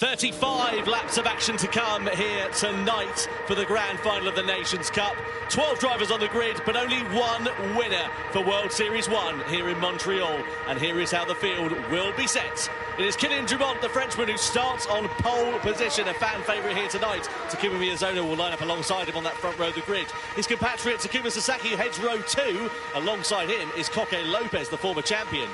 35 laps of action to come here tonight for the grand final of the Nations Cup. 12 drivers on the grid, but only one winner for World Series 1 here in Montreal. And here is how the field will be set. It is Kylian Drumont, the Frenchman, who starts on pole position, a fan favourite here tonight. Takuma Miyazono will line up alongside him on that front row of the grid. His compatriot Takuma Sasaki heads row 2. Alongside him is Koke Lopez, the former champion.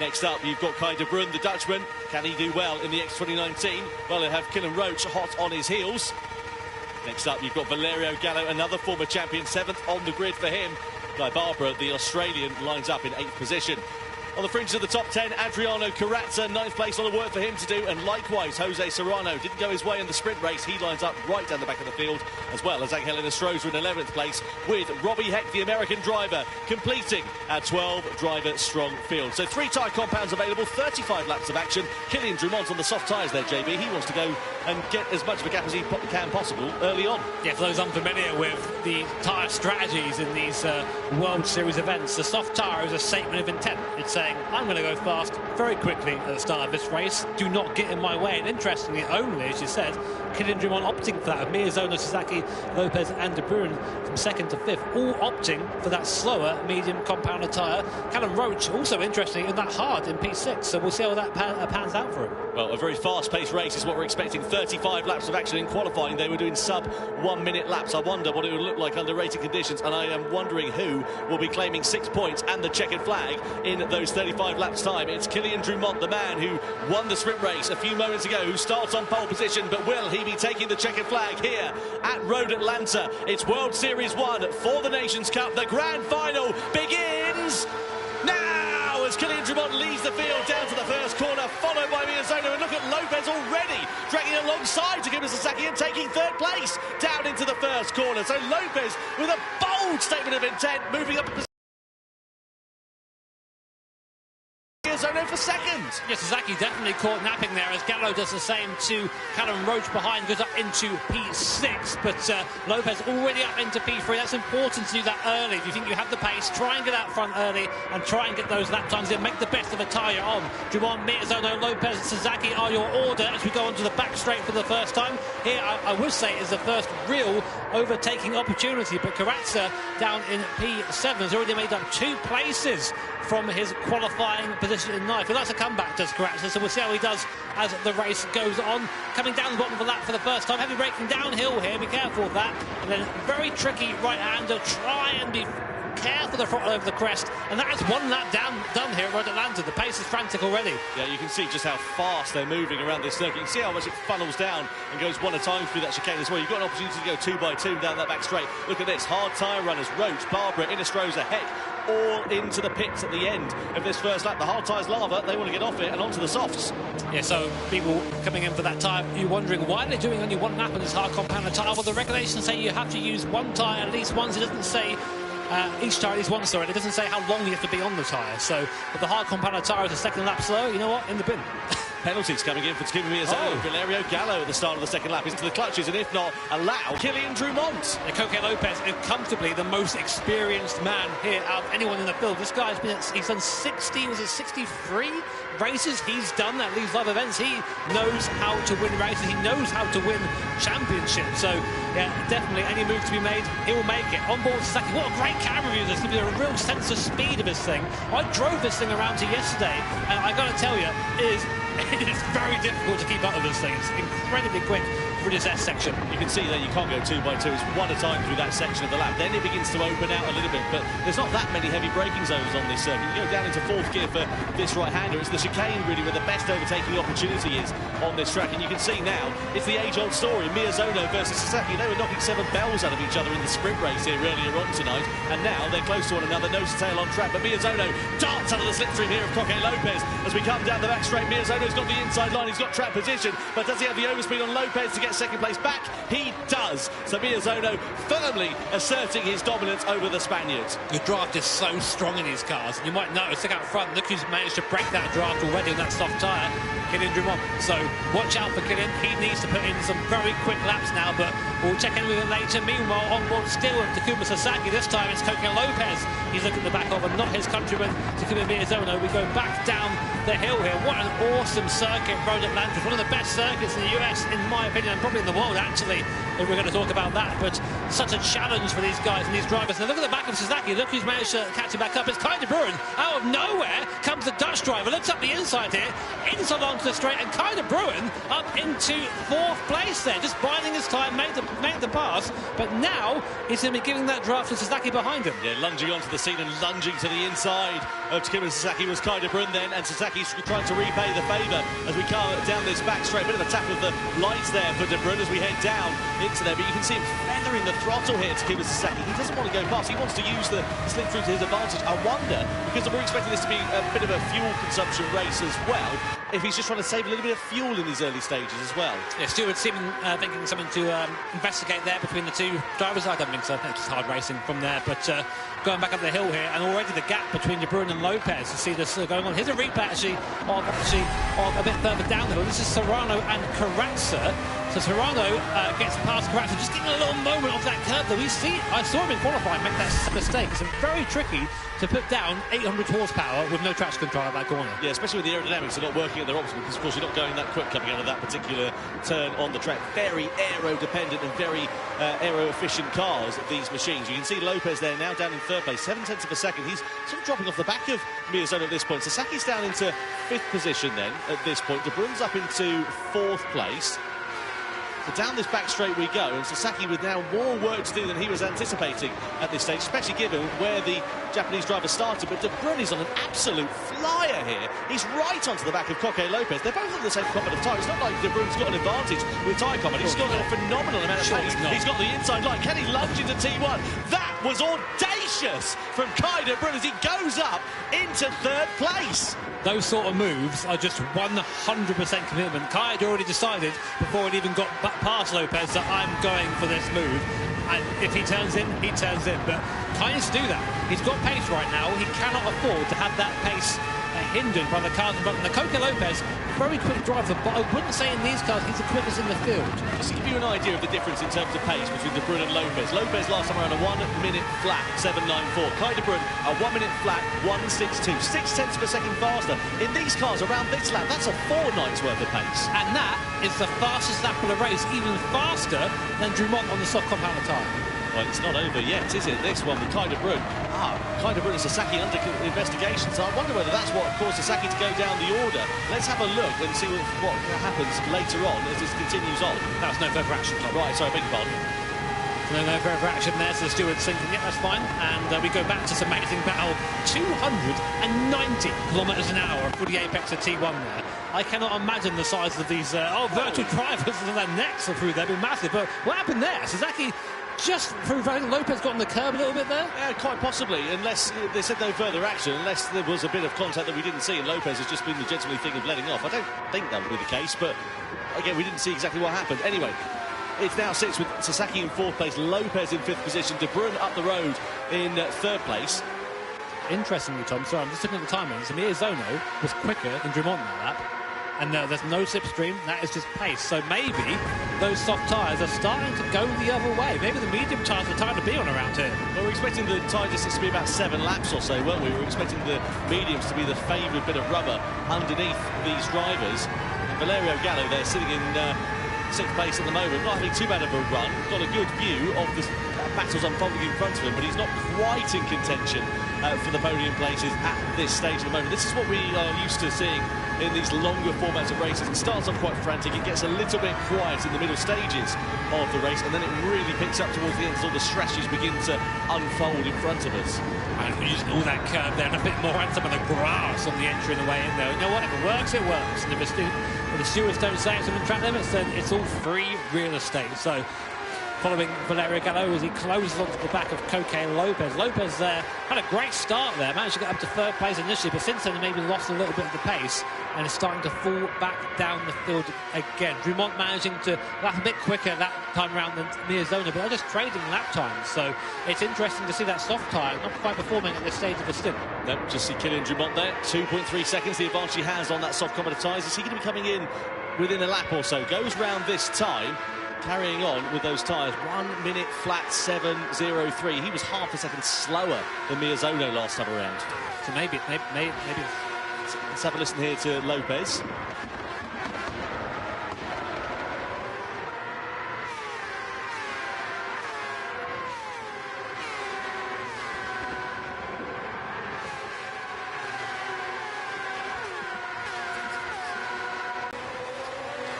Next up, you've got Kai de Bruyne, the Dutchman. Can he do well in the X2019? Well, he'll have Killen Roach hot on his heels. Next up, you've got Valerio Gallo, another former champion, 7th on the grid for him. Guy Barbara, the Australian, lines up in 8th position. On the fringes of the top 10, Adriano Carrazza, 9th place, on the work for him to do, and likewise Jose Serrano didn't go his way in the sprint race. He lines up right down the back of the field, as well as Angel Enestrosa in 11th place, with Robbie Heck, the American driver, completing our 12-driver strong field. So 3 tyre compounds available, 35 laps of action. Kylian Drumont on the soft tyres there, JB. He wants to go and get as much of a gap as he can possible early on. Yeah, for those unfamiliar with the tyre strategies in these World Series events, the soft tyre is a statement of intent. It's saying, I'm going to go fast very quickly at the start of this race. Do not get in my way. And interestingly, only, as you said, Kylian Drumont opting for that. Miyazono, Sasaki, Lopez and de Bruyne from 2nd to 5th, all opting for that slower medium compounder tyre. Callum Roach, also interesting, in that hard in P6. So we'll see how that pans out for him. Well, a very fast-paced race is what we're expecting. 35 laps of action in qualifying. They were doing sub-1-minute laps. I wonder what it would look like under rated conditions, and I am wondering who will be claiming 6 points and the checkered flag in those 35 laps time. It's Kylian Drumont, the man who won the sprint race a few moments ago, who starts on pole position, but will he be taking the checkered flag here at Road Atlanta? It's World Series 1 for the Nations Cup. The grand final begins now as Kylian Drumont leads the field down to the first corner, followed by Miyazono. And look at Lopez already dragging alongside Takuma Sasaki and taking 3rd place down into the first corner. So Lopez with a bold statement of intent, moving up a position. Miyazono for 2nd. Yeah, Sasaki definitely caught napping there as Gallo does the same to Callum Roach behind, goes up into P6, but Lopez already up into P3. That's important to do that early. If you think you have the pace, try and get out front early and try and get those lap times in. Make the best of a tyre on. Drumont, Miyazono, Lopez, Sasaki are your order as we go onto the back straight for the first time. Here, I would say, is the first real overtaking opportunity, but Carrazza down in P7 has already made up 2 places from his qualifying position in 9th. He likes to come back, does Carrazza, so we'll see how he does as the race goes on. Coming down the bottom of the lap for the first time, heavy braking downhill here, be careful of that. And then very tricky right-hander, try and be careful the throttle over the crest, and that is 1 lap done here at Road Atlanta. The pace is frantic already. Yeah, you can see just how fast they're moving around this circuit. You can see how much it funnels down and goes 1 at a time through that chicane as well. You've got an opportunity to go 2 by 2 down that back straight. Look at this, hard tyre runners, Roach, Barbara, Enestrosa, Heck, all into the pits at the end of this first lap. The hard tyres lava, they want to get off it and onto the softs. Yeah, so people coming in for that tyre, you're wondering why they're doing only 1 lap on this hard compounder tyre. Well, the regulations say you have to use 1 tyre at least once. It doesn't say each tyre at least once, sorry. It doesn't say how long you have to be on the tyre. So if the hard compounder tyre is a 2nd lap slow, you know what? In the bin. Penalties coming in for Takuma Miyazono. Valerio Gallo at the start of the 2nd lap into the clutches, and if not, allow Kylian Drumont. Koke Lopez is comfortably the most experienced man here out of anyone in the field. This guy's he's done 63 races he's done at these live events. He knows how to win races. He knows how to win championships. So, yeah, definitely any move to be made, he will make it. On board Sasaki, what a great camera view. This gives you a real sense of speed of this thing. I drove this thing around to yesterday, and I got to tell you, it is very difficult to keep up with this thing. It's incredibly quick through this S section. You can see that you can't go 2 by 2. It's 1 at a time through that section of the lap. Then it begins to open out a little bit, but there's not that many heavy braking zones on this circuit. You go down into 4th gear for this right-hander. It's the chicane, really, where the best overtaking opportunity is on this track. And you can see now, it's the age-old story. Miyazono versus Sasaki. They were knocking 7 bells out of each other in the sprint race here earlier on tonight, and now they're close to one another, nose to tail on track. But Miyazono darts out of the slipstream here of Koke Lopez as we come down the back straight. Miyazono's got the inside line. He's got track position, but does he have the overspeed on Lopez to get get second place back? He does. So Miozono firmly asserting his dominance over the Spaniards. The draft is so strong in these cars. And you might notice, look out front, look who's managed to break that draft already on that soft tyre. Kylian Drummond. So watch out for Kylian. He needs to put in some very quick laps now, but we'll check in with him later. Meanwhile, on board still with Takuma Sasaki. This time it's Coque Lopez. He's looking at the back of, and not his countryman, Takuma Miozono. We go back down the hill here. What an awesome circuit, Road Atlantis. One of the best circuits in the US, in my opinion, and probably in the world, actually, if we're going to talk about that. But such a challenge for these guys and these drivers. Now look at the back of Sasaki. Look who's managed to catch him back up. It's Kai de Bruin. Out of nowhere comes the Dutch driver. Looks up the inside here. Inside onto the straight, and Kai de Bruin up into 4th place there. Just biding his time, made the pass. But now he's going to be giving that draft to Sasaki behind him. Yeah, lunging onto the scene and lunging to the inside of Takuma Sasaki was Kai de Bruin then, and Sasaki's trying to repay the favour as we come down this back straight. A bit of a tap of the lights there for de Bruin as we head down into there, but you can see him feathering the throttle here, Takuma Sasaki. He doesn't want to go past, he wants to use the slip through to his advantage. I wonder, because we're expecting this to be a bit of a fuel consumption race as well, if he's just trying to save a little bit of fuel in these early stages as well. Yeah, Stewart Seaman thinking something to investigate there between the two drivers. I don't think so. It's just hard racing from there. But going back up the hill here, and already the gap between De Bruin and Lopez. You see this going on. Here's a replay actually of a bit further down the hill. This is Serrano and Carrazza. So Serrano gets past Carrazza, just getting a little moment of that curve that I saw him in qualifying make that mistake. It's very tricky to put down 800 horsepower with no traction control at that corner. Yeah, especially with the aerodynamics are not working at their optimum, because of course you're not going that quick coming out of that particular turn on the track. Very aero dependent and very aero efficient cars, these machines. You can see Lopez there now down in 3rd place, 7 tenths of a second. He's sort of dropping off the back of Miozono at this point. Sasaki's down into 5th position then at this point. De Bruin's up into 4th place. So down this back straight we go, and Sasaki with now more work to do than he was anticipating at this stage, especially given where the Japanese driver started. But De Bruin is on an absolute flyer here. He's right onto the back of Coque Lopez. They're both on the same combat of tyre. It's not like De Bruin's got an advantage with tyre combat. He's got a phenomenal amount of pace. He's got the inside line. Can he lunge into T1? That was audacious from Kai de Bruin as he goes up into 3rd place. Those sort of moves are just 100% commitment. Kai had already decided before it even got past Lopez that I'm going for this move. And if he turns in, he turns in. But Kai needs to do that. He's got pace right now. He cannot afford to have that pace hindered by the cars in front. And the Coque Lopez, very quick driver, but I wouldn't say in these cars he's the quickest in the field. Just to give you an idea of the difference in terms of pace between De Bruin and Lopez. Lopez last time around a 1 minute flat, 7.94. Kai de Bruin, a 1 minute flat, 1.62. 6 tenths per second faster. In these cars around this lap, that's a 4 nights worth of pace. And that is the fastest lap of the race, even faster than Drummond on the soft compound tyre. Well, it's not over yet, is it? This one with Kai de Bruin. Kai de Bruin and Sasaki under investigation. So I wonder whether that's what caused Sasaki to go down the order. Let's have a look and see what happens later on as this continues on. That's no further action, Tom. Right, sorry, beg your pardon. No further action there, so the steward's thinking, yeah, that's fine. And we go back to this amazing battle. 290 kilometres an hour for the apex of T1 there. I cannot imagine the size of these virtual drivers and their necks are through there. They've been massive. But what happened there? Sasaki just through, I think Lopez got on the curb a little bit there? Yeah, quite possibly, unless they said no further action, unless there was a bit of contact that we didn't see, and Lopez has just been the gentlemanly thing of letting off. I don't think that would be the case, but again, we didn't see exactly what happened. Anyway, it now sits with Sasaki in 4th place, Lopez in 5th position, De Bruin up the road in 3rd place. Interestingly, Tom, sorry, I'm just looking at the timings. Miozono was quicker than Drummond on that lap. And there's no slipstream, that is just pace. So maybe those soft tyres are starting to go the other way. Maybe the medium tyres are time to be on around here. Well, we're expecting the tyre distance to be about 7 laps or so, weren't we? We were expecting the mediums to be the favoured bit of rubber underneath these drivers. And Valerio Gallo there sitting in 6th place at the moment, not having too bad of a run. Got a good view of the battles unfolding in front of him, but he's not quite in contention for the podium places at this stage at the moment. This is what we are used to seeing in these longer formats of races. It starts off quite frantic, it gets a little bit quiet in the middle stages of the race, and then it really picks up towards the end as all the strategies begin to unfold in front of us. And we're using all that curve there and a bit more and some of the grass on the entry and the way in there. You know what, if it works, it works. And if the stewards don't say it's within track limits, then it's all free real estate. So following Valerio Gallo as he closes onto the back of Coque Lopez. Lopez had a great start there, managed to get up to 3rd place initially, but since then maybe lost a little bit of the pace. and is starting to fall back down the field again. Drumont managing to lap a bit quicker that time around than Miyazono, but they're just trading lap times. So it's interesting to see that soft tyre not quite performing at this stage of the stint. No, just see Kylian Drumont there, 2.3 seconds, the advantage he has on that soft compound tyres. Is he going to be coming in within a lap or so? Goes round this time, carrying on with those tyres. 1 minute flat 7.03. He was half a second slower than Miyazono last time around. So maybe. Let's have a listen here to Lopez.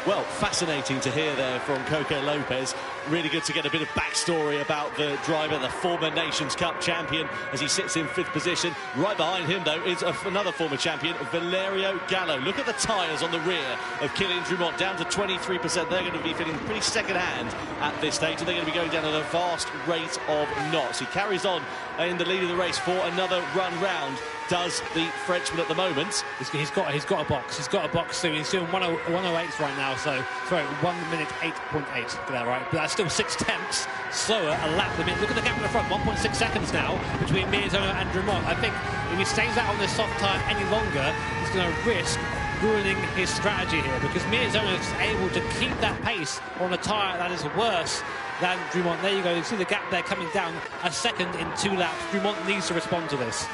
Well, fascinating to hear there from Coco Lopez. Really good to get a bit of backstory about the driver, the former Nations Cup champion, as he sits in 5th position. Right behind him, though, is another former champion, Valerio Gallo. Look at the tyres on the rear of Kylian Drumont, down to 23%. They're going to be feeling pretty second-hand at this stage, and they're going to be going down at a vast rate of knots. He carries on in the lead of the race for another run round. Does the Frenchman at the moment. He's got a box. He's got a box soon. He's doing 108 right now. So sorry, 1 minute 8.8. Get that right. But that's still 6/10 slower a lap than me. Look at the gap in the front. 1.6 seconds now between Miyazono and Drumont. I think if he stays out on this soft tyre any longer, he's going to risk ruining his strategy here, because Miyazono is able to keep that pace on a tyre that is worse than Drumont. There you go. You see the gap there coming down a second in 2 laps. Drumont needs to respond to this.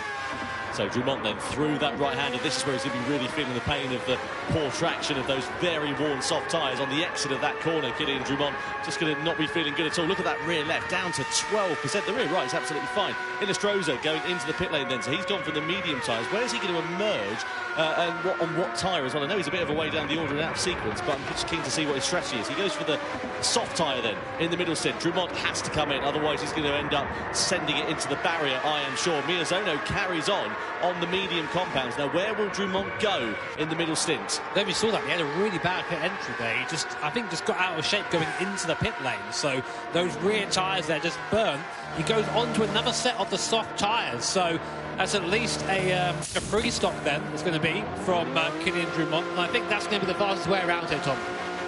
So Drumont then through that right-hander. This is where he's going to be really feeling the pain of the poor traction of those very worn soft tyres on the exit of that corner. Kylian Drumont just going to not be feeling good at all. Look at that rear left, down to 12%. The rear right is absolutely fine. Illustroza going into the pit lane then, so he's gone for the medium tyres. Where is he going to emerge and on what tyre as well? I know he's a bit of a way down the order and out sequence, but I'm just keen to see what his strategy is. He goes for the soft tyre then in the middle stint. Drumont has to come in, otherwise he's going to end up sending it into the barrier, I am sure. Miyazono carries on the medium compounds. Now, where will Drumont go in the middle stint? There we saw that. He had a really bad pit entry there. He I think, just got out of shape going into the pit lane. So those rear tyres there just burnt. He goes on to another set of the soft tyres. So that's at least a free stop then. It's going to be from Kylian Drumont. And I think that's going to be the fastest way around here, Tom.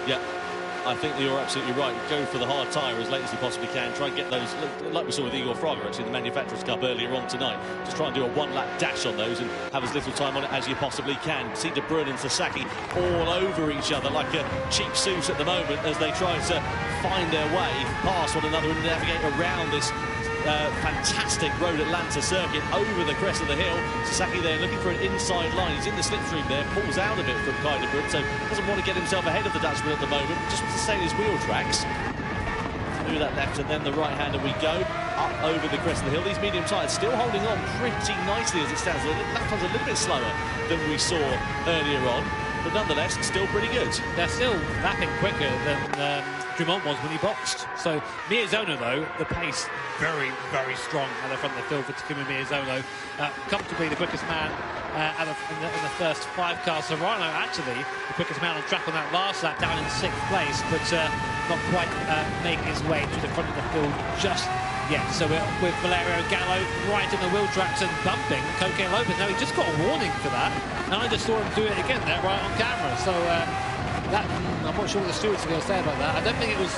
Yeah. I think that you're absolutely right. Go for the hard tyre as late as you possibly can. Try and get those, like we saw with Igor Fraga, actually, in the Manufacturers' Cup earlier on tonight. Just try and do a one-lap dash on those and have as little time on it as you possibly can. See De Bruyne and Sasaki all over each other like a cheap suit at the moment as they try to find their way past one another and navigate around this fantastic Road Atlanta circuit over the crest of the hill. Sasaki there looking for an inside line. He's in the slipstream there, pulls out of it from Kai De Bruyne, so doesn't want to get himself ahead of the Dutchman at the moment, just wants to stay in his wheel tracks. Through that left and then the right hander we go, up over the crest of the hill. These medium tyres still holding on pretty nicely as it stands. Lap time's a little bit slower than we saw earlier on, but nonetheless still pretty good. They're still lapping quicker than Drumont was when he boxed. So Miyazono, though, the pace very, very strong at the front of the field for Takuma Miyazono. Comfortably the quickest man in the first 5 cars. Serrano, actually, the quickest man on track on that last lap, down in 6th place, but not quite making his way to the front of the field just yet. So we're with Valerio Gallo right in the wheel tracks and bumping Coque Lopez. Now, he just got a warning for that, and I just saw him do it again there right on camera. So I'm not sure what the stewards are going to say about that. I don't think it was...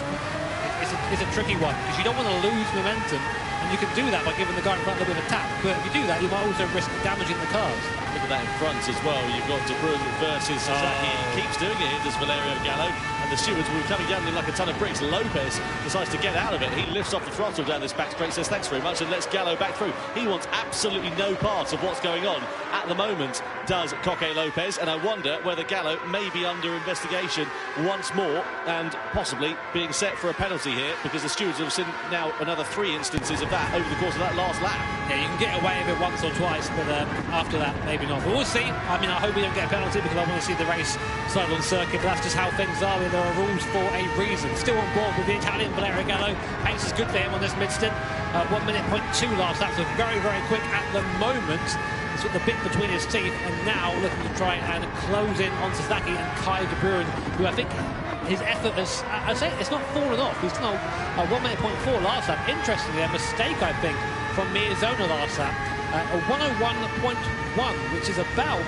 It's a tricky one, because you don't want to lose momentum, and you can do that by giving the guy in front a little bit of a tap, but if you do that, you might also risk damaging the cars. Look at that in front as well. You've got De Bruyne versus Sasaki. He keeps doing it, does Valerio Gallo, and the stewards will be coming down like a ton of bricks. Lopez decides to get out of it. He lifts off the throttle down this back straight, says thanks very much, and lets Gallo back through. He wants absolutely no part of what's going on at the moment, does Coque Lopez, and I wonder whether Gallo may be under investigation once more and possibly being set for a penalty here, because the stewards have seen now another 3 instances of that over the course of that last lap. Yeah, you can get away with it once or twice, but after that, maybe not. But we'll see. I mean, I hope we don't get a penalty, because I want to see the race started on circuit, but that's just how things are. There are rules for a reason. Still on board with the Italian Valerio Gallo. Pace is good for him on this mid-stint. 1 minute 0.2 last lap, so very, very quick at the moment. He's got the bit between his teeth, and now looking to try and close in on Sasaki and Kai De Bruyne, who I think his effort has, I say, it's not fallen off. He's done a 1 minute 0.4 last lap. Interestingly, a mistake, I think, from Miyazono last lap. A 101.1, which is about,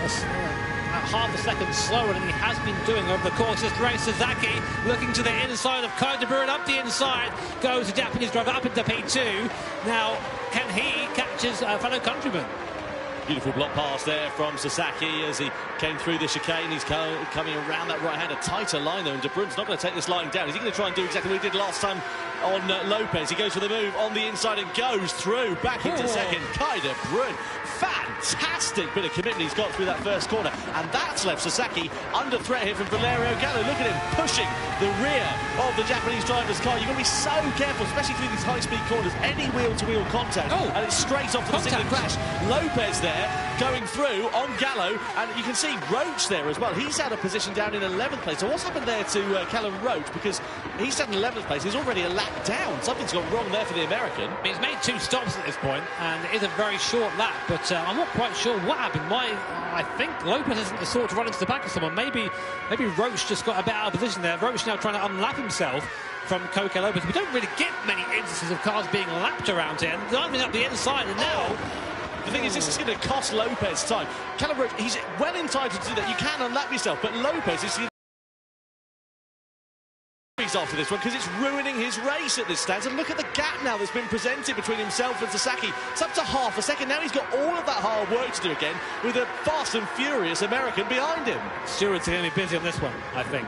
I half a second slower than he has been doing over the course of this race. Sasaki looking to the inside of Kai de Bruin, up the inside goes the Japanese driver up into P2. Now, can he catch his fellow countryman? Beautiful block pass there from Sasaki as he came through the chicane. He's coming around that right hand, a tighter line though, and De Bruyn's not going to take this line down. Is he going to try and do exactly what he did last time on Lopez? He goes for the move on the inside and goes through, back into second. Kai de Bruyn, fantastic bit of commitment he's got through that first corner, and that's left Sasaki under threat here from Valerio Gallo. Look at him pushing the rear of the Japanese driver's car. You've got to be so careful, especially through these high-speed corners. Any wheel-to-wheel contact, and it's straight off to the single crash. Lopez there going through on Gallo, and you can see Roach there as well. He's out of position down in 11th place. So what's happened there to Callum Roach? Because he's down in 11th place, he's already a lap down. Something's gone wrong there for the American. He's made 2 stops at this point, and it is a very short lap, but I'm not quite sure what happened. I think Lopez isn't the sort to run into the back of someone. Maybe Roach just got a bit out of position there. Roach now trying to unlap himself from Coque Lopez. We don't really get many instances of cars being lapped around here. Diving up the inside, and now... The thing is, this is going to cost Lopez time. Callum Roach, he's well entitled to do that. You can unlap yourself, but Lopez is after this one because it's ruining his race at this stage. And look at the gap now that's been presented between himself and Sasaki. It's up to half a second. Now he's got all of that hard work to do again with a fast and furious American behind him. Stewards are going to be busy on this one, I think.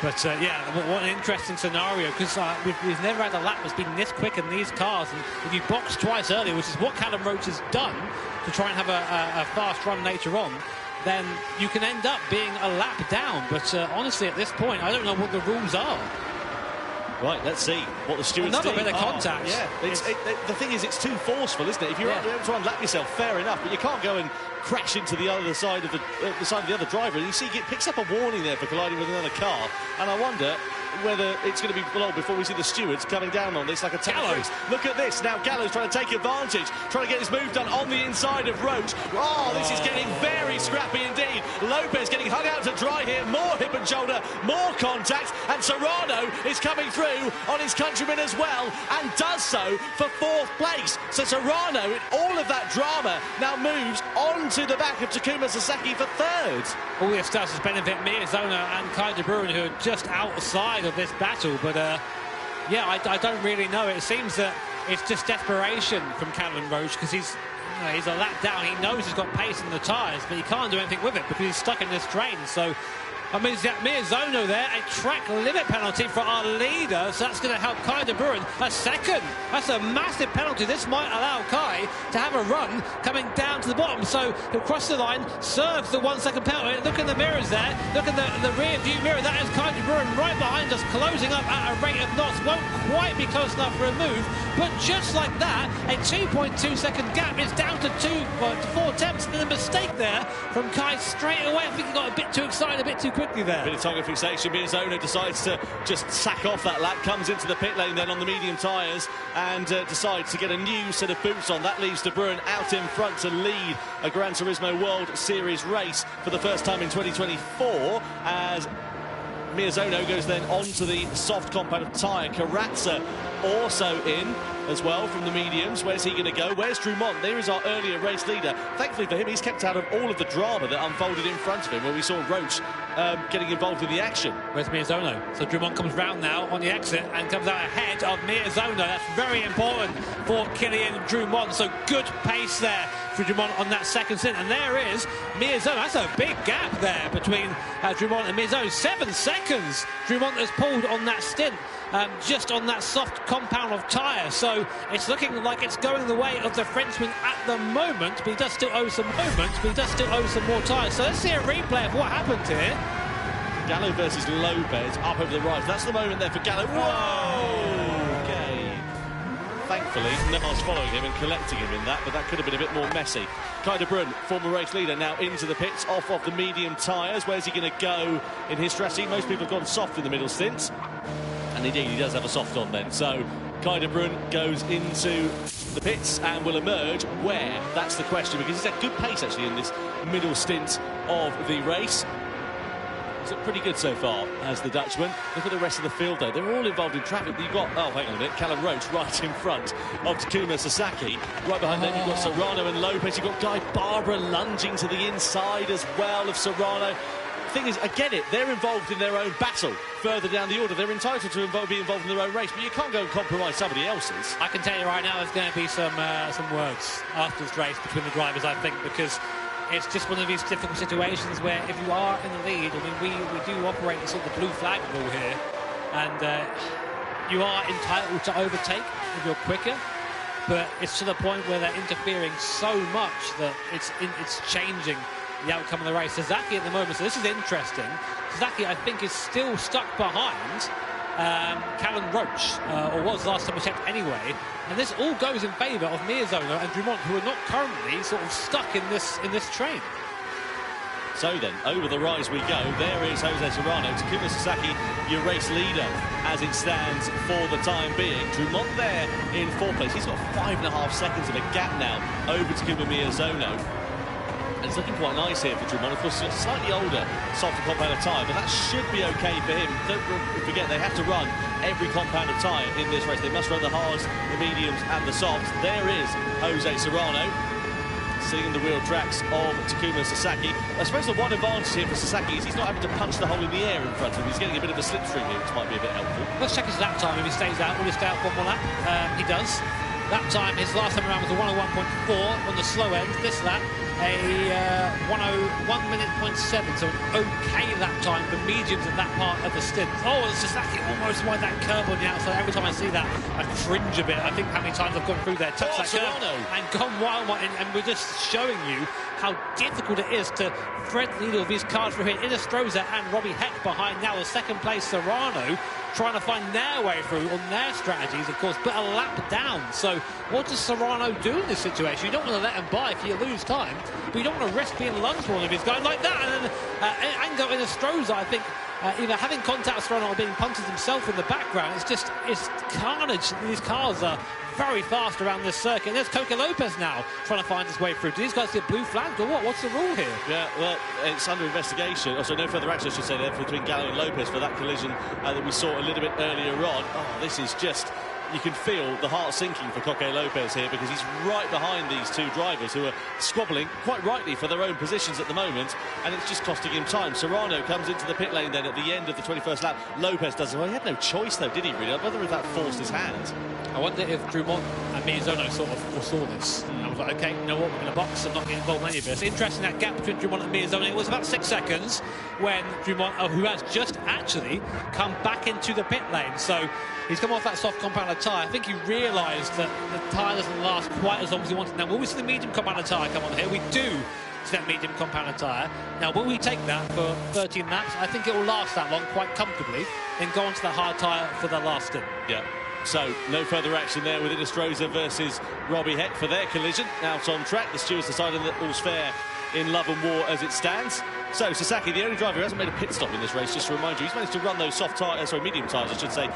Yeah, what an interesting scenario, because we've never had a lap that's been this quick in these cars. And if you box twice earlier, which is what Callum Roach has done to try and have a fast run later on, then you can end up being a lap down. But honestly, at this point, I don't know what the rules are. Right, let's see what the stewards do. Another bit of contact. Yeah, the thing is, it's too forceful, isn't it? If you're able to unlap yourself, fair enough, but you can't go and crash into the other side of the other driver. And you see, he picks up a warning there for colliding with another car, and I wonder whether it's going to be long before we see the stewards coming down on this like a Gallo. Look at this. Now Gallo's trying to take advantage, trying to get his move done on the inside of Roach. Oh, this is getting very scrappy indeed. Lopez getting hung out to dry here. More hip and shoulder, more contact, and Serrano is coming through on his countryman as well, and does so for 4th place. So Serrano, in all of that drama, now moves on to the back of Takuma Sasaki for 3rd. All this does is benefit Miyazono and Kai de Bruin, who are just outside of this battle. But yeah, I don't really know. It seems that it's just desperation from Callum Roach, because he's a lap down. He knows he's got pace in the tyres, but he can't do anything with it because he's stuck in this train. So I mean, Miyazono there, a track limit penalty for our leader, so that's going to help Kai de Bruin a second. That's a massive penalty. This might allow Kai to have a run coming down to the bottom, so he'll cross the line, serves the 1 second penalty. Look in the mirrors there, look in the rear view mirror, that is Kai de Bruin right behind us, closing up at a rate of knots. Won't quite be close enough for a move, but just like that, a 2.2 second gap is down to 4 tenths, and a mistake there from Kai straight away. I think he got a bit too excited, a bit too quickly there. Bit of target fixation. Miyazono decides to just sack off that lap, comes into the pit lane then on the medium tyres, and decides to get a new set of boots on. That leaves De Bruyn out in front to lead a Gran Turismo World Series race for the first time in 2024, as Miyazono goes then onto the soft compound tyre. Carazza also in as well from the mediums. Where's he going to go? Where's Drummond? There is our earlier race leader. Thankfully for him, he's kept out of all of the drama that unfolded in front of him, where we saw Roach getting involved in the action. Where's Miyazono? So Drummond comes round now on the exit and comes out ahead of Miyazono. That's very important for Kylian Drummond. So good pace there for Drummond on that second stint. And there is Miyazono. That's a big gap there between Drummond and Miyazono. 7 seconds Drummond has pulled on that stint, just on that soft compound of tyre. So it's looking like it's going the way of the Frenchman at the moment, but he does still owe some moments, but he does still owe some more tyres. So let's see a replay of what happened here. Gallo versus Lopez up over the right. That's the moment there for Gallo. Whoa! Okay. Thankfully, Nemar's following him and collecting him in that, but that could have been a bit more messy. Kai de Bruyn, former race leader, now into the pits, off of the medium tyres. Where's he going to go in his strategy? Most people have gone soft in the middle stint. And indeed, he does have a soft on then. So Kai de Bruyn goes into the pits and will emerge where? That's the question, because he's had good pace actually in this middle stint of the race. He's looked pretty good so far as the Dutchman. Look at the rest of the field, though. They're all involved in traffic. You've got, oh, hang on a minute, Callum Roach right in front of Takuma Sasaki. Right behind them, you've got Serrano and Lopez. You've got Guy Barbara lunging to the inside as well of Serrano. The thing is, I get it, they're involved in their own battle further down the order. They're entitled to be involved in their own race, but you can't go and compromise somebody else's. I can tell you right now there's going to be some words after this race between the drivers, I think, because it's just one of these difficult situations where if you are in the lead, I mean, we do operate the sort of blue flag rule here, and you are entitled to overtake if you're quicker, but it's to the point where they're interfering so much that it's changing the outcome of the race. Sasaki at the moment, so this is interesting. Sasaki, I think, is still stuck behind Callum Roach, or was last time we checked anyway. And this all goes in favour of Miyazono and Dumont, who are not currently sort of stuck in this train. So then, over the rise we go. There is Jose Serrano. Takuma Sasaki, your race leader, as it stands for the time being. Dumont there in fourth place. He's got 5.5 seconds of a gap now over Takuma Miyazono. And it's looking quite nice here for Dumont. Of course, it's a slightly older softer compound of tyre, but that should be okay for him. Don't forget, they have to run every compound of tyre in this race. They must run the hards, the mediums, and the softs. There is Jose Serrano, seeing the wheel tracks of Takuma Sasaki. I suppose the one advantage here for Sasaki is he's not having to punch the hole in the air in front of him. He's getting a bit of a slipstream here, which might be a bit helpful. Let's check his lap time. If he stays out, will he stay out one more lap? He does. Lap time, his last time around was a 1:01.4 on the slow end. This lap, a 1:01.7, so an okay lap time for mediums at that part of the stint. Oh, Sasaki almost won that curve on the outside. Every time I see that, I cringe a bit. I think how many times I've gone through there, touched that curve and gone wild, and we're just showing you how difficult it is to thread the needle of these cars through here. Inestrosa and Robbie Heck behind now. The second place Serrano trying to find their way through on their strategies, of course, but a lap down. So what does Serrano do in this situation? You don't want to let him by if you lose time, but you don't want to risk being lunged for one of these guys like that. And then Ango Inestrosa, I think, either having contact with Serrano or being punted himself in the background. It's carnage. These cars are very fast around this circuit. And there's Coque Lopez now trying to find his way through. Do these guys get blue flagged or what? What's the rule here? Yeah, well, it's under investigation. Also, no further action, I should say, there between Gallo and Lopez for that collision that we saw a little bit earlier on. Oh, this is just... You can feel the heart sinking for Coque Lopez here because he's right behind these two drivers who are squabbling, quite rightly, for their own positions at the moment, and it's just costing him time. Serrano comes into the pit lane then at the end of the 21st lap. Lopez does it. Well, he had no choice, though, did he, really? I wonder if that forced his hand. I wonder if Dumont and Miyazono sort of foresaw this. I was like, OK, you know what, we're going to box and not get involved in any of this. Interesting, that gap between Dumont and Miyazono. It was about 6 seconds when Dumont, who has just actually come back into the pit lane. So he's come off that soft compound tyre. I think he realised that the tyre doesn't last quite as long as he wanted. Now, will we see the medium compound tyre come on here? We do see that medium compound tyre. Now, will we take that for 13 laps? I think it will last that long quite comfortably, then go on to the hard tyre for the last stint. Yeah. So, no further action there with Inestrosa versus Robbie Heck for their collision. Out on track, the stewards decided that all's fair in love and war as it stands. So, Sasaki, the only driver who hasn't made a pit stop in this race, just to remind you, he's managed to run those medium tyres, I should say,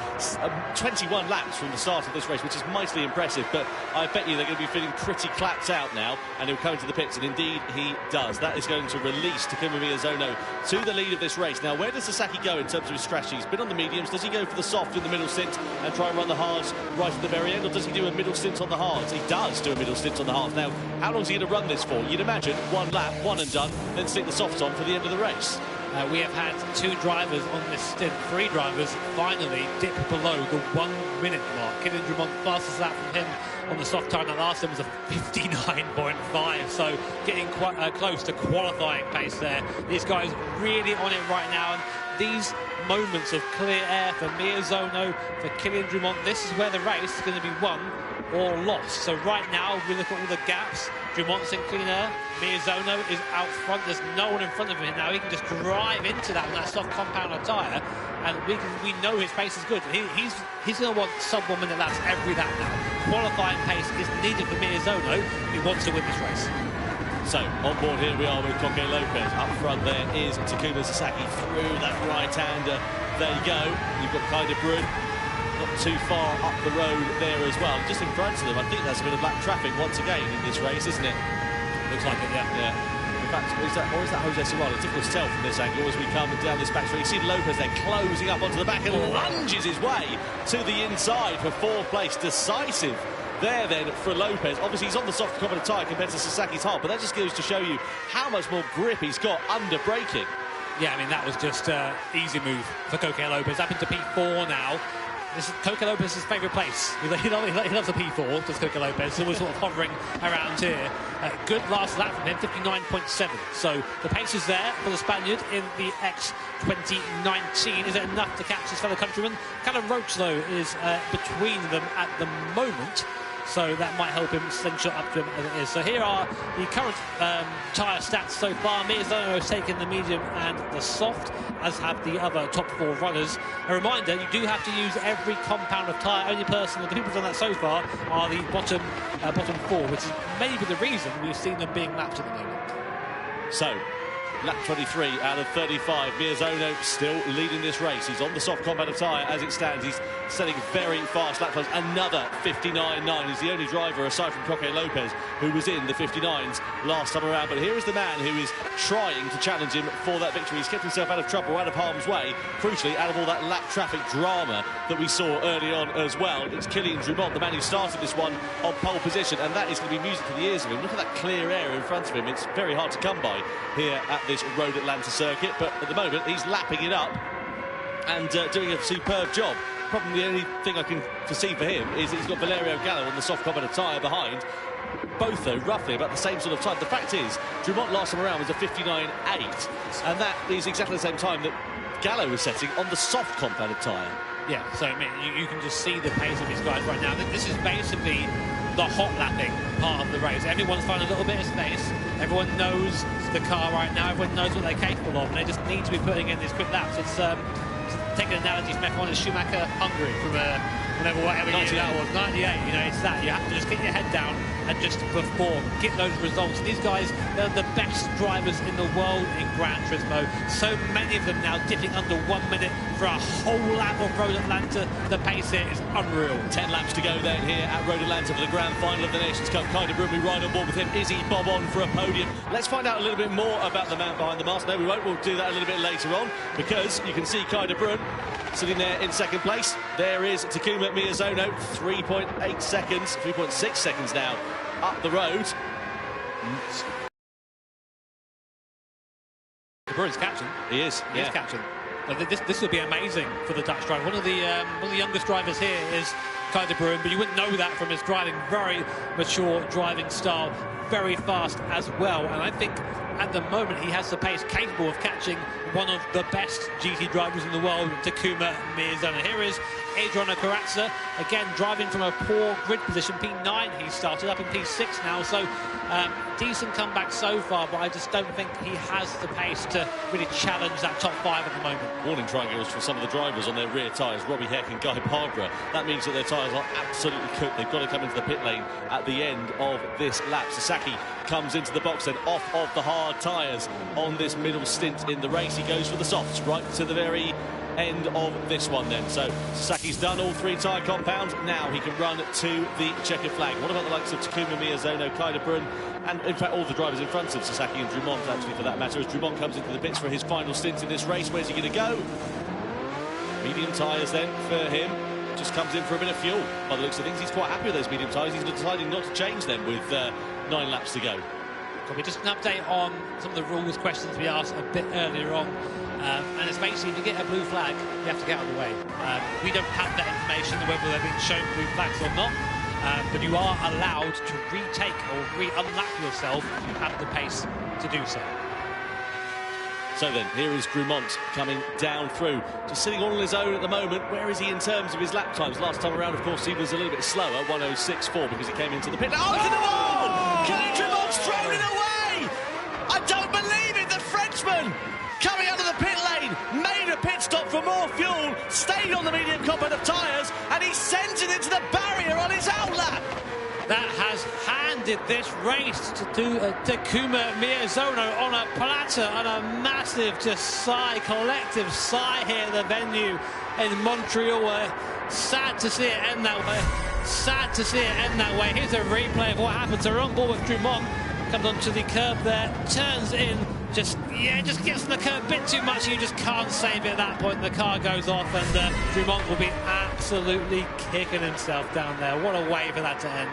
21 laps from the start of this race, which is mightily impressive, but I bet you they're going to be feeling pretty clapped out now, and he'll come into the pits, and indeed he does. That is going to release Takuma Miyazono to the lead of this race. Now, where does Sasaki go in terms of his strategy? He's been on the mediums. Does he go for the soft in the middle stint and try and run the hards right at the very end, or does he do a middle stint on the hards? He does do a middle stint on the hards. Now, how long is he going to run this for? You'd imagine one lap, one and done, then stick the softs on for the end of the race. We have had 2 drivers on this stint, 3 drivers finally dip below the 1 minute mark. Kylian Dumont, fastest lap from him on the soft tyre, that last time was a 59.5, so getting quite close to qualifying pace there. These guys really on it right now, and these moments of clear air for Miyazono, for Kylian Dumont, this is where the race is going to be won or lost. So right now, if we look at all the gaps, Dumont's in clean air, Miyazono is out front, there's no one in front of him now. He can just drive into that with that soft compound tyre, and we know his pace is good. He's going to want sub 1 minute laps every lap now. Qualifying pace is needed for Miyazono if he wants to win this race. So, on board here we are with Coque Lopez. Up front there is Takuma Sasaki through that right-hander. There you go. You've got Kai de Bruyne not too far up the road there as well. Just in front of them, I think that's a bit of black traffic once again in this race, isn't it? Looks like it, yeah. Yeah. fact, or is that Jose Serrano? It's difficult to tell from this angle as we come down this back straight. You see Lopez there closing up onto the back and lunges his way to the inside for fourth place. Decisive there then for Lopez. Obviously he's on the soft competent tyre compared to Sasaki's hard, but that just goes to show you how much more grip he's got under braking. Yeah, I mean, that was just easy move for Coque Lopez. Up into P4 now. This is Coque Lopez's favourite place. He loves a P4, does Coque Lopez, so we're sort of hovering around here. Good last lap from him, 59.7. So the pace is there for the Spaniard in the X 2019. Is it enough to catch his fellow countryman? Callum Roach, though, is between them at the moment, so that might help him slingshot up to him as it is. So here are the current tyre stats so far. Miyazono has taken the medium and the soft, as have the other top four runners. A reminder, you do have to use every compound of tyre. Only person, the people who've done that so far, are the bottom four, which is maybe the reason we've seen them being lapped at the moment. So, lap 23 out of 35. Miyazono still leading this race. He's on the soft compound of tyre as it stands. He's setting very fast lap times. Another 59.9. He's the only driver, aside from Coque Lopez, who was in the 59s last time around. But here is the man who is trying to challenge him for that victory. He's kept himself out of trouble, out of harm's way. Crucially, out of all that lap traffic drama that we saw early on as well. It's Kylian Drumont, the man who started this one on pole position, and that is going to be music to the ears of him. Look at that clear air in front of him. It's very hard to come by here at this Road Atlanta circuit, but at the moment he's lapping it up and doing a superb job. Probably the only thing I can foresee for him is that he's got Valerio Gallo on the soft compound tyre behind. Both, though, roughly about the same sort of time. The fact is, Drumont last time around was a 59.8, and that is exactly the same time that Gallo was setting on the soft compound tyre. Yeah, so I mean, you can just see the pace of these guys right now. This is basically the hot lapping part of the race. Everyone's finding a little bit of space. Everyone knows the car right now. Everyone knows what they're capable of, and they just need to be putting in these quick laps. It's taking an analogy from F1 as Schumacher Hungary from whatever year that was, 98. You know, it's that. You have to just get your head down and just perform, get those results. These guys, they're the best drivers in the world in Gran Turismo. So many of them now dipping under 1 minute for a whole lap of Road Atlanta. The pace here is unreal. 10 laps to go then here at Road Atlanta for the grand final of the Nations Cup. Kai de Bruyne, we ride on board with him. Is he bob on for a podium? Let's find out a little bit more about the man behind the mask. No, we won't. We'll do that a little bit later on, because you can see Kai de Bruyne sitting there in second place. There is Takuma Miyazono, 3.8 seconds, 3.6 seconds now up the road. De Bruyne's catching. He is. He is catching. But this would be amazing for the Dutch driver. One of the youngest drivers here is Kai de Bruyne, but you wouldn't know that from his driving. Very mature driving style, very fast as well. And I think at the moment he has the pace capable of catching one of the best GT drivers in the world, Takuma Miyazono. Here is Adriano Corazza, again driving from a poor grid position, P9. He started up in P6 now, so decent comeback so far, but I just don't think he has the pace to really challenge that top five at the moment. Warning triangles for some of the drivers on their rear tyres, Robbie Heck and Guy Barbara. That means that their tyres are absolutely cooked. They've got to come into the pit lane at the end of this lap. Sasaki comes into the box then, off of the hard tyres on this middle stint in the race. He goes for the softs right to the very end of this one then. So Sasaki's done all three tyre compounds. Now he can run to the checkered flag. What about the likes of Takuma Miyazono, Kai de Bruyne, and in fact all the drivers in front of Sasaki and Drumont, actually, for that matter, as Drumont comes into the pits for his final stint in this race. Where's he going to go? Medium tyres then for him. Just comes in for a bit of fuel. By the looks of things, he's quite happy with those medium tyres. He's deciding not to change them with 9 laps to go. Probably just an update on some of the rules questions we asked a bit earlier on. And it's basically, if you get a blue flag, you have to get out of the way. We don't have that information, whether they've been shown blue flags or not, but you are allowed to retake or re-unlap yourself if you have the pace to do so. So then, here is Drumont coming down through, just sitting all on his own at the moment. Where is he in terms of his lap times? Last time around, of course, he was a little bit slower, 1:06.4, because he came into the pit. Oh, it's in the wall! Kylian Drumont's thrown it away! I don't believe it! The Frenchman, coming out of the pit lane, made a pit stop for more fuel, stayed on the medium compound of tyres, and he sends it into the barrier on his outlap. That has handed this race to Takuma Miyazono on a platter, and a massive just sigh, collective sigh here at the venue in Montreal. Sad to see it end that way. Sad to see it end that way. Here's a replay of what happened. So we're on board with Drumont. Comes onto the curb there, turns in, just gets on the curb a bit too much. You just can't save it at that point. The car goes off, and Dumont will be absolutely kicking himself down there. What a way for that to end.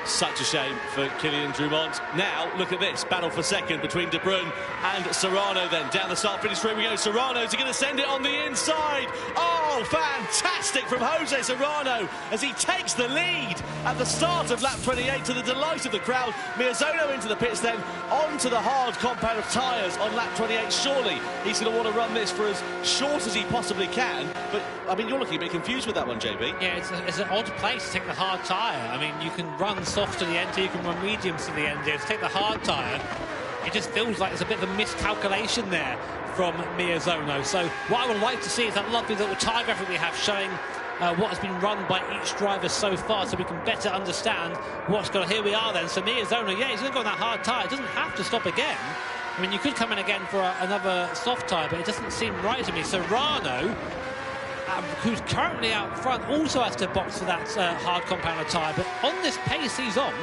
Such a shame for Kylian Dumont. Now, look at this. Battle for second between De Bruyne and Serrano then. Down the start-finish straight we go. Serrano's going to send it on the inside. Oh, fantastic from Jose Serrano as he takes the lead at the start of lap 28 to the delight of the crowd. Miyazono into the pits then, onto the hard compound of tyres on lap 28. Surely he's going to want to run this for as short as he possibly can. But, I mean, you're looking a bit confused with that one, JB. Yeah, it's an odd place to take the hard tyre. I mean, you can run soft to the end here, you can run mediums to the end here. To take the hard tyre, it just feels like there's a bit of a miscalculation there from Miyazono. So what I would like to see is that lovely little tyre graphic we have showing what has been run by each driver so far, so we can better understand what's going on. Here we are then. So Miyazono, yeah, he's going to go on that hard tyre. Doesn't have to stop again. I mean, you could come in again for another soft tyre, but it doesn't seem right to me. Serrano, who's currently out front, also has to box for that hard compounder tyre. But on this pace he's on,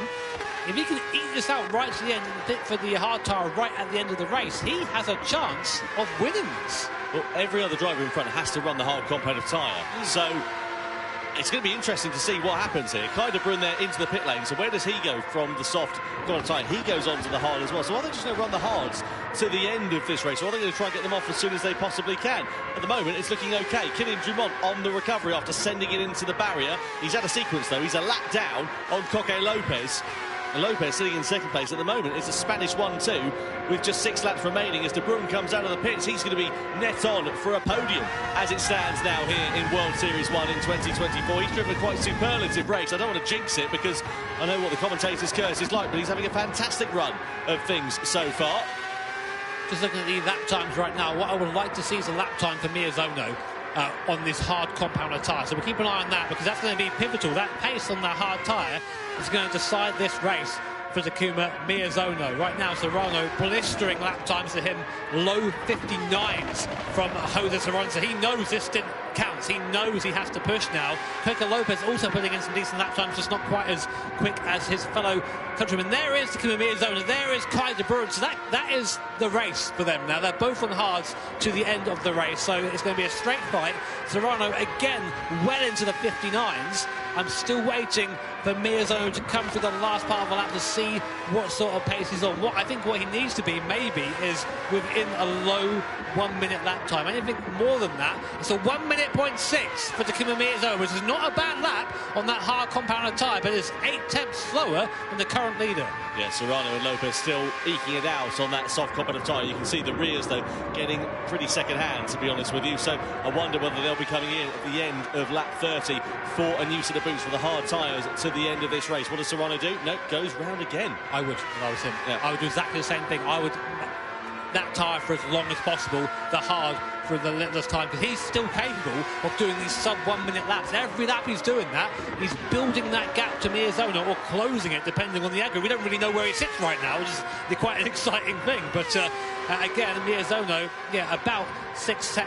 if he can eat this out right to the end and pit for the hard tyre right at the end of the race, he has a chance of winning this. Well, every other driver in front has to run the hard compounder tyre. So it's going to be interesting to see what happens here. Kai De Bruyne there into the pit lane. So where does he go from the soft compounder tyre? He goes on to the hard as well. So are they just going to run the hards to the end of this race, or are they going to try and get them off as soon as they possibly can? At the moment, it's looking okay. Kylian Dumont on the recovery after sending it into the barrier. He's had a sequence, though. He's a lap down on Coque Lopez. And Lopez sitting in second place at the moment. It's a Spanish 1-2 with just 6 laps remaining. As De Bruyne comes out of the pits, he's going to be net on for a podium as it stands now here in World Series 1 in 2024. He's driven a quite superlative race. I don't want to jinx it because I know what the commentator's curse is like, but he's having a fantastic run of things so far. Just looking at the lap times right now, what I would like to see is a lap time for Miyazono on this hard compounder tyre. So we'll keep an eye on that because that's going to be pivotal. That pace on that hard tyre is going to decide this race for Takuma Miyazono. Right now, Serrano blistering lap times to him, low 59s from Jose Serrano. So he knows this stint counts. He knows he has to push now. Coque Lopez also putting in some decent lap times, just not quite as quick as his fellow countrymen. There is Takuma Miyazono. There is Kai De Bruyne. So that is the race for them now. They're both on hards to the end of the race. So it's going to be a straight fight. Serrano again well into the 59s. I'm still waiting for Miyazono to come through the last part of the lap to see what sort of pace he's on. What he needs to be maybe is within a low 1 minute lap time. Anything more than that, it's a 1 minute point 6 for Takuma Miyazono, which is not a bad lap on that hard compounder tyre, but it's 8 tenths slower than the current leader. Yeah, Serrano and Lopez still eking it out on that soft compounder tyre. You can see the rears, though, getting pretty second-hand, to be honest with you. So I wonder whether they'll be coming in at the end of lap 30 for a new set of boots for the hard tyres to the end of this race. What does Serrano do? No, goes round again. I would, if I was him. Yeah. I would do exactly the same thing. I would that tyre for as long as possible, the hard for the littlest time, because he's still capable of doing these sub-1 minute laps. Every lap he's doing that, he's building that gap to Miyazono or closing it, depending on the aggro. We don't really know where he sits right now, which is quite an exciting thing. But again, Miyazono, yeah, about 6 to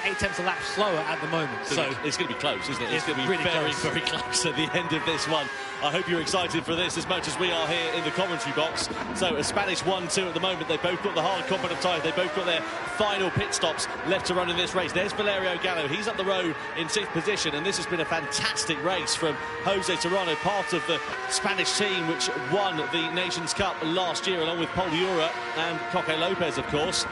8 tenths a lap slower at the moment. So it's going to be close, isn't it? It's going to be really very close at the end of this one. I hope you're excited for this as much as we are here in the commentary box. So a Spanish 1-2 at the moment. They both got the hard compounder tyre. They both got their final pit stops left to run in this race. There's Valerio Gallo. He's up the road in 6th position, and this has been a fantastic race from Jose Serrano, part of the Spanish team which won the Nations Cup last year, along with Paul Ura and Coque Lopez, of course.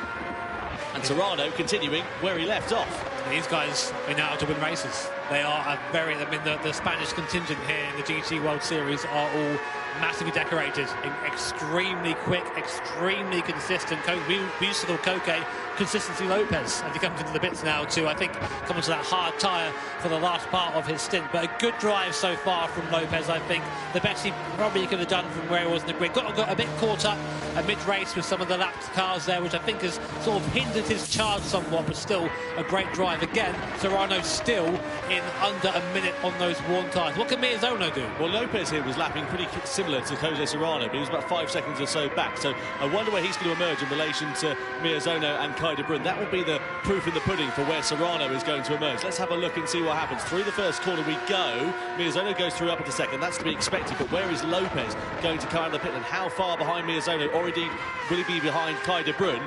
And Serrano continuing where he left off. These guys are now to win races. They are the Spanish contingent here in the GT World Series are all massively decorated, extremely quick, extremely consistent. We used to call Coque Consistency Lopez as he comes into the pits now to, I think, come onto that hard tyre for the last part of his stint. But a good drive so far from Lopez, I think. The best he probably could have done from where he was in the grid. Got a bit caught up mid-race with some of the lapped cars there, which I think has sort of hindered his charge somewhat, but still a great drive. Again, Serrano still in in under a minute on those worn tyres. What can Miyazono do? Well, Lopez here was lapping pretty similar to Jose Serrano, but he was about 5 seconds or so back. So I wonder where he's going to emerge in relation to Miyazono and Kai de Bruyne. That will be the proof in the pudding for where Serrano is going to emerge. Let's have a look and see what happens. Through the first corner we go. Miyazono goes through up into second. That's to be expected. But where is Lopez going to come out of the pit, and how far behind Miyazono, or indeed will he be behind Kai de Bruyne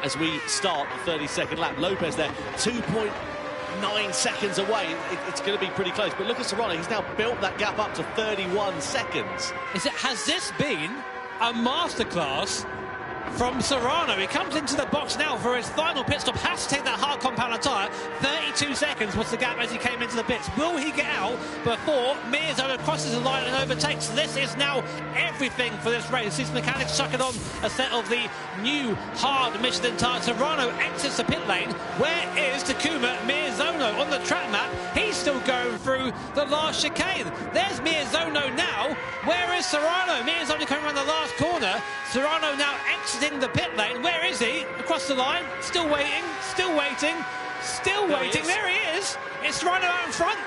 as we start the 32nd lap? Lopez there, 2.9 seconds away. It's going to be pretty close. But look at Serrano. He's now built that gap up to 31 seconds. Has this been a masterclass from Serrano? He comes into the box now for his final pit stop, has to take that hard compounder tyre. 32 seconds was the gap as he came into the pits. Will he get out before Miyazono crosses the line and overtakes? This is now everything for this race. These mechanics chucking on a set of the new hard Michelin tyres. Serrano exits the pit lane. Where is Takuma Miyazono on the track map? He's still going through the last chicane. There's Miyazono now. Where is Serrano? Miyazono coming around the last corner. Serrano now exiting the pit lane. Where is he? Across the line. Still waiting. Still waiting. Still waiting. There he is. It's Serrano out in front.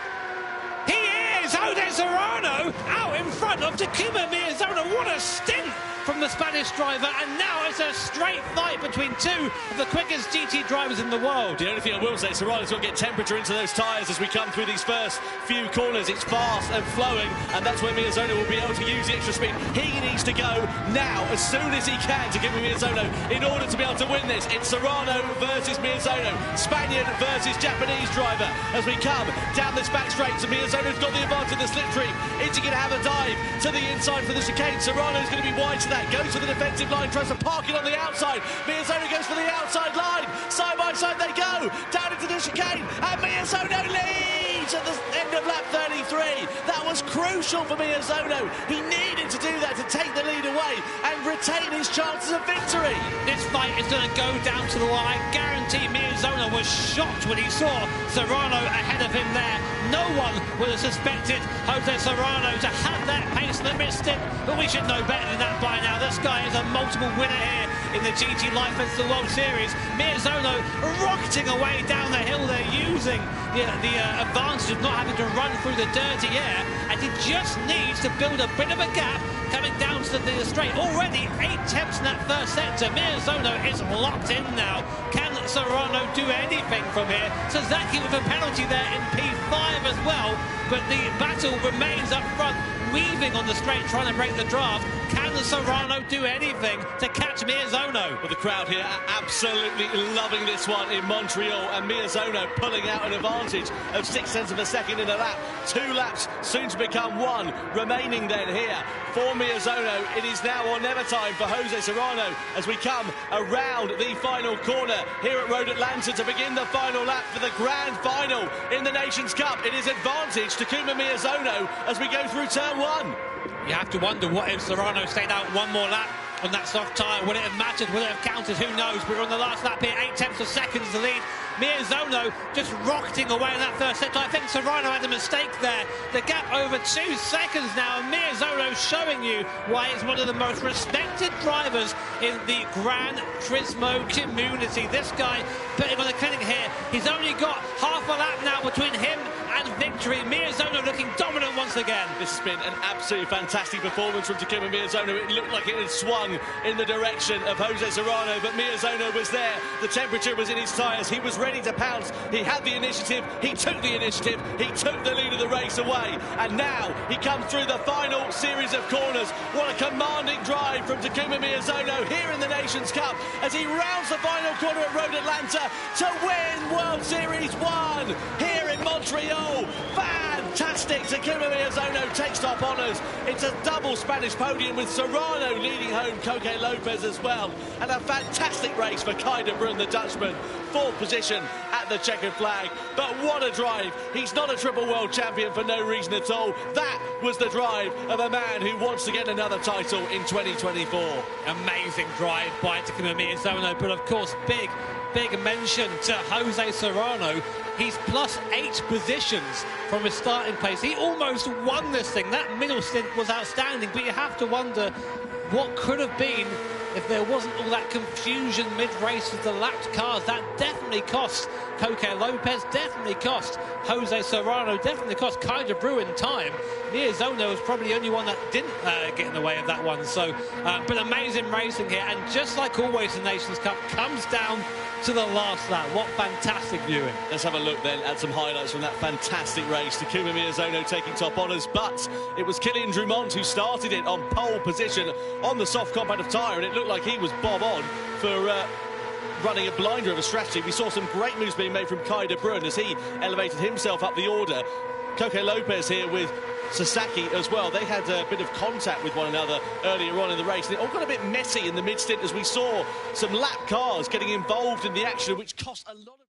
He is! Jose Serrano out in front of Takuma Miyazono. What a stint from the Spanish driver, and now it's a straight fight between two of the quickest GT drivers in the world. The only thing I will say, Serrano's got to get temperature into those tyres as we come through these first few corners. It's fast and flowing, and that's where Miyazono will be able to use the extra speed. He needs to go now, as soon as he can, to give Miyazono in order to be able to win this. It's Serrano versus Miyazono, Spaniard versus Japanese driver, as we come down this back straight. So Miyazono's got the advantage of the slipstream. Is he going to have a dive to the inside for the chicane? Serrano's going to be wide to that, goes to the defensive line, tries to park it on the outside. Miyazono goes for the outside line. Side by side they go, down into the chicane, and Miyazono leads at the end of lap 33. That was crucial for Miyazono. He needed to do that to take the lead away and retain his chances of victory. This fight is going to go down to the line. Guarantee Miyazono was shocked when he saw Serrano ahead of him there. No one would have suspected Jose Serrano to have that pace in the mid-stint, but we should know better than that by now. This guy is a multiple winner here in the GT Life and the World Series. Miyazono rocketing away down the hill there, using the advantage of not having to run through the dirty air, and he just needs to build a bit of a gap coming down to the straight. Already 8 tenths in that first sector. Miyazono is locked in now. Can Serrano do anything from here? Sasaki with a penalty there in P5 as well, but the battle remains up front, weaving on the straight, trying to break the draft. Can Serrano do anything to catch Miyazono? Well, the crowd here are absolutely loving this one in Montreal, and Miyazono pulling out an advantage of 6 tenths of a second in a lap. 2 laps soon to become 1 remaining then here for Miyazono. It is now or never time for Jose Serrano as we come around the final corner here at Road Atlanta to begin the final lap for the grand final in the Nations Cup. It is advantage Takuma Miyazono as we go through turn 1. You have to wonder, what if Serrano stayed out one more lap on that soft tyre? Would it have mattered? Would it have counted? Who knows? But we're on the last lap here, 8 tenths of seconds to lead. Miyazono just rocketing away in that first sector. I think Serrano had a mistake there. The gap over 2 seconds now, and Miyazono showing you why he's one of the most respected drivers in the Gran Turismo community. This guy putting on the clinic here. He's only got half a lap now between him and victory. Miyazono looking dominant once again. This has been an absolutely fantastic performance from Takuma Miyazono. It looked like it had swung in the direction of Jose Serrano, but Miyazono was there. The temperature was in his tyres. He was ready to pounce. He had the initiative. He took the initiative. He took the lead of the race away. And now he comes through the final series of corners. What a commanding drive from Takuma Miyazono here in the Nations Cup as he rounds the final corner at Road Atlanta to win World Series 1 here in Montreal. Fantastic! Takuma Miyazono takes top honours. It's a double Spanish podium with Serrano leading home Coque Lopez as well. And a fantastic race for Kai de Bruyne, the Dutchman. 4th position at the checkered flag. But what a drive. He's not a triple world champion for no reason at all. That was the drive of a man who wants to get another title in 2024. Amazing drive by Takuma Miyazono, but of course big mention to Jose Serrano. He's +8 positions from his starting place. He almost won this thing. That middle stint was outstanding, but you have to wonder what could have been if there wasn't all that confusion mid-race with the lapped cars. That definitely cost Coque Lopez, definitely cost Jose Serrano, definitely cost Kai de Bruyne time. Miezono was probably the only one that didn't get in the way of that one. So, but amazing racing here, and just like always, the Nations Cup comes down to the last lap. What fantastic viewing. Let's have a look then at some highlights from that fantastic race. Takuma Miezono taking top honours, but it was Kylian Drumont who started it on pole position on the soft competitive tyre, and it looked like he was bob on for running a blinder of a strategy. We saw some great moves being made from Kai de Bruyne as he elevated himself up the order. Coque Lopez here with Sasaki as well. They had a bit of contact with one another earlier on in the race. And it all got a bit messy in the mid-stint as we saw some lap cars getting involved in the action, which cost a lot of...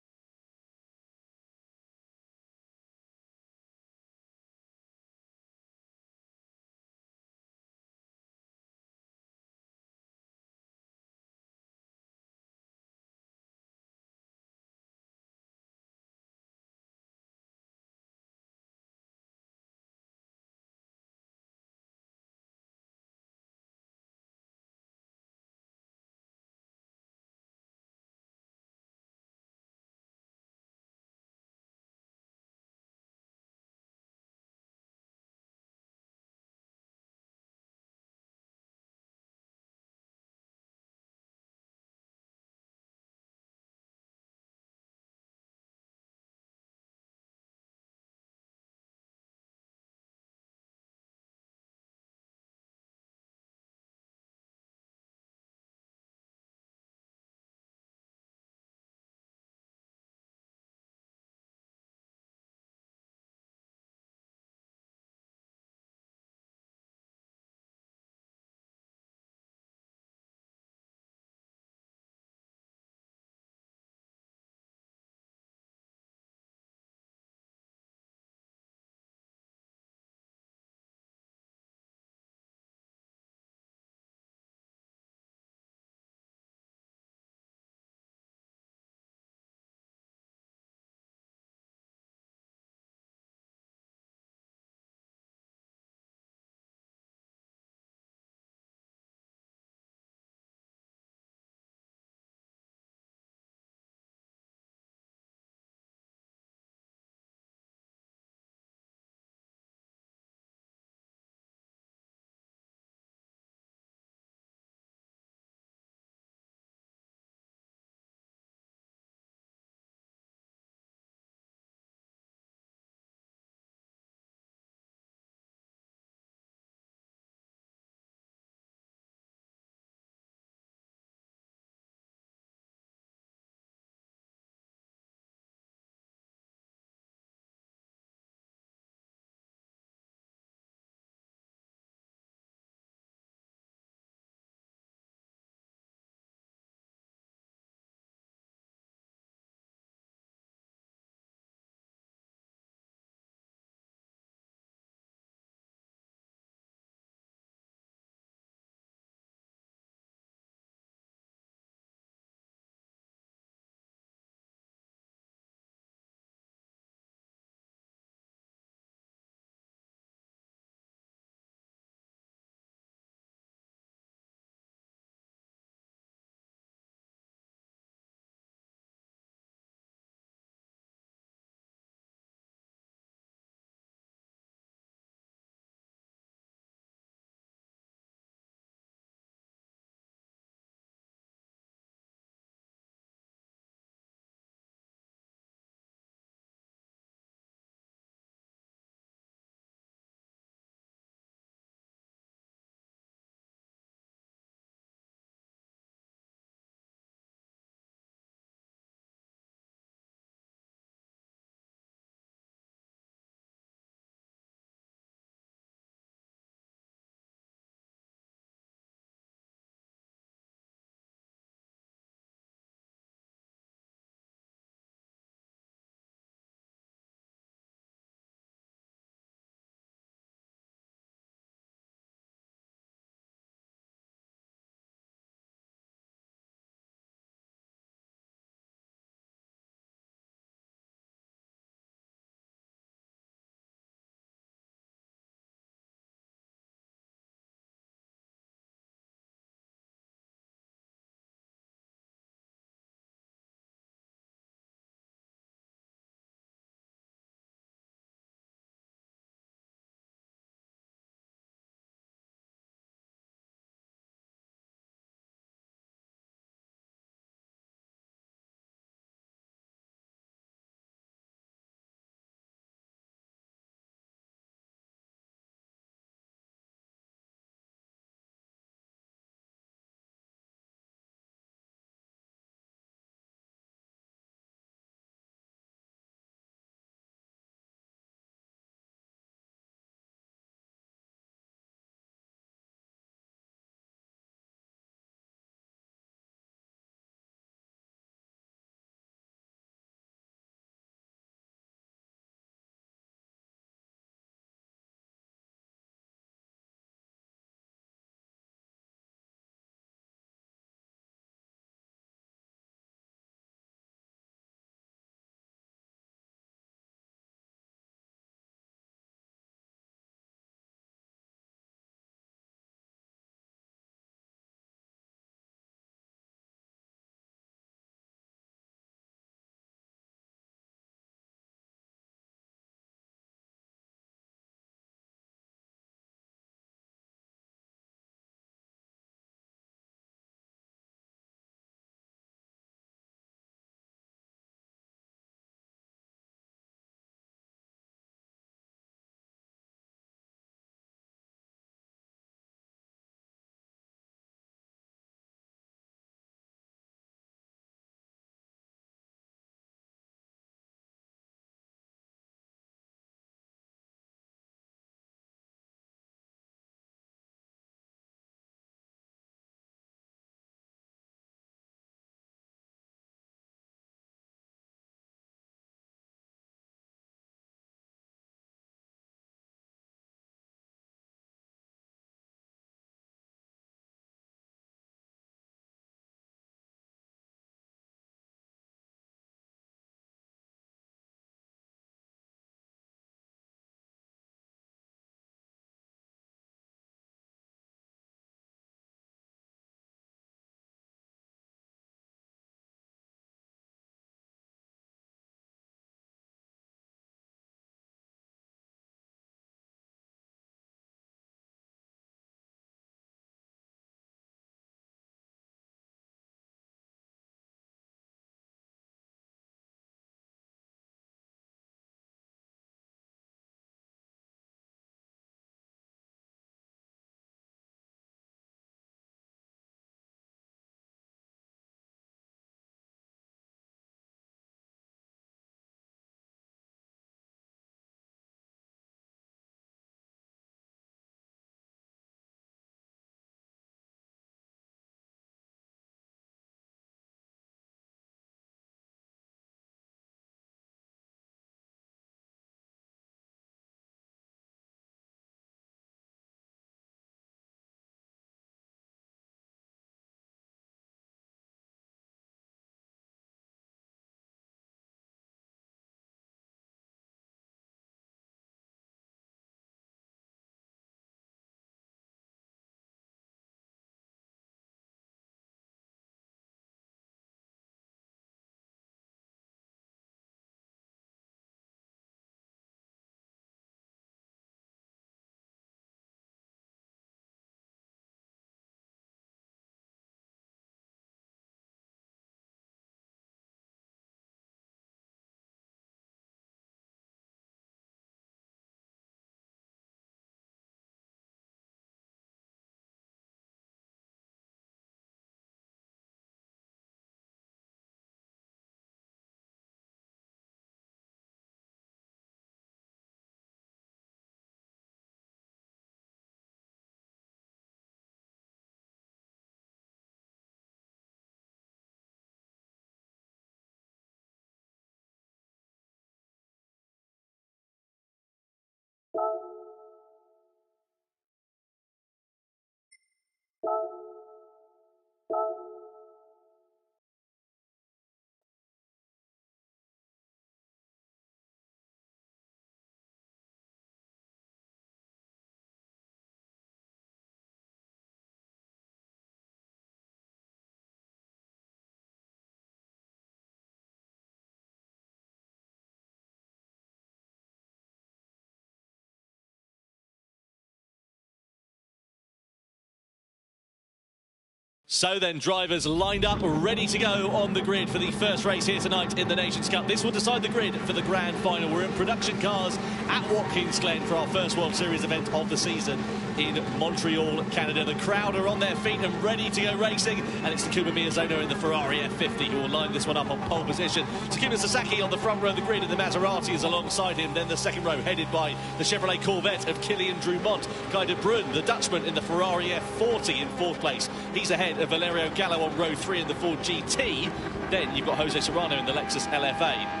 So then, drivers lined up, ready to go on the grid for the first race here tonight in the Nations Cup. This will decide the grid for the Grand Final. We're in production cars at Watkins Glen for our first World Series event of the season in Montreal, Canada. The crowd are on their feet and ready to go racing, and it's Takuma Miyazono in the Ferrari F50 who will line this one up on pole position. Takuma Sasaki on the front row of the grid, and the Maserati is alongside him. Then the second row headed by the Chevrolet Corvette of Kilian Drumont. Guy de Bruyne, the Dutchman, in the Ferrari F40 in fourth place. He's ahead of Valerio Gallo on row 3 in the Ford GT. Then you've got Jose Serrano in the Lexus LFA.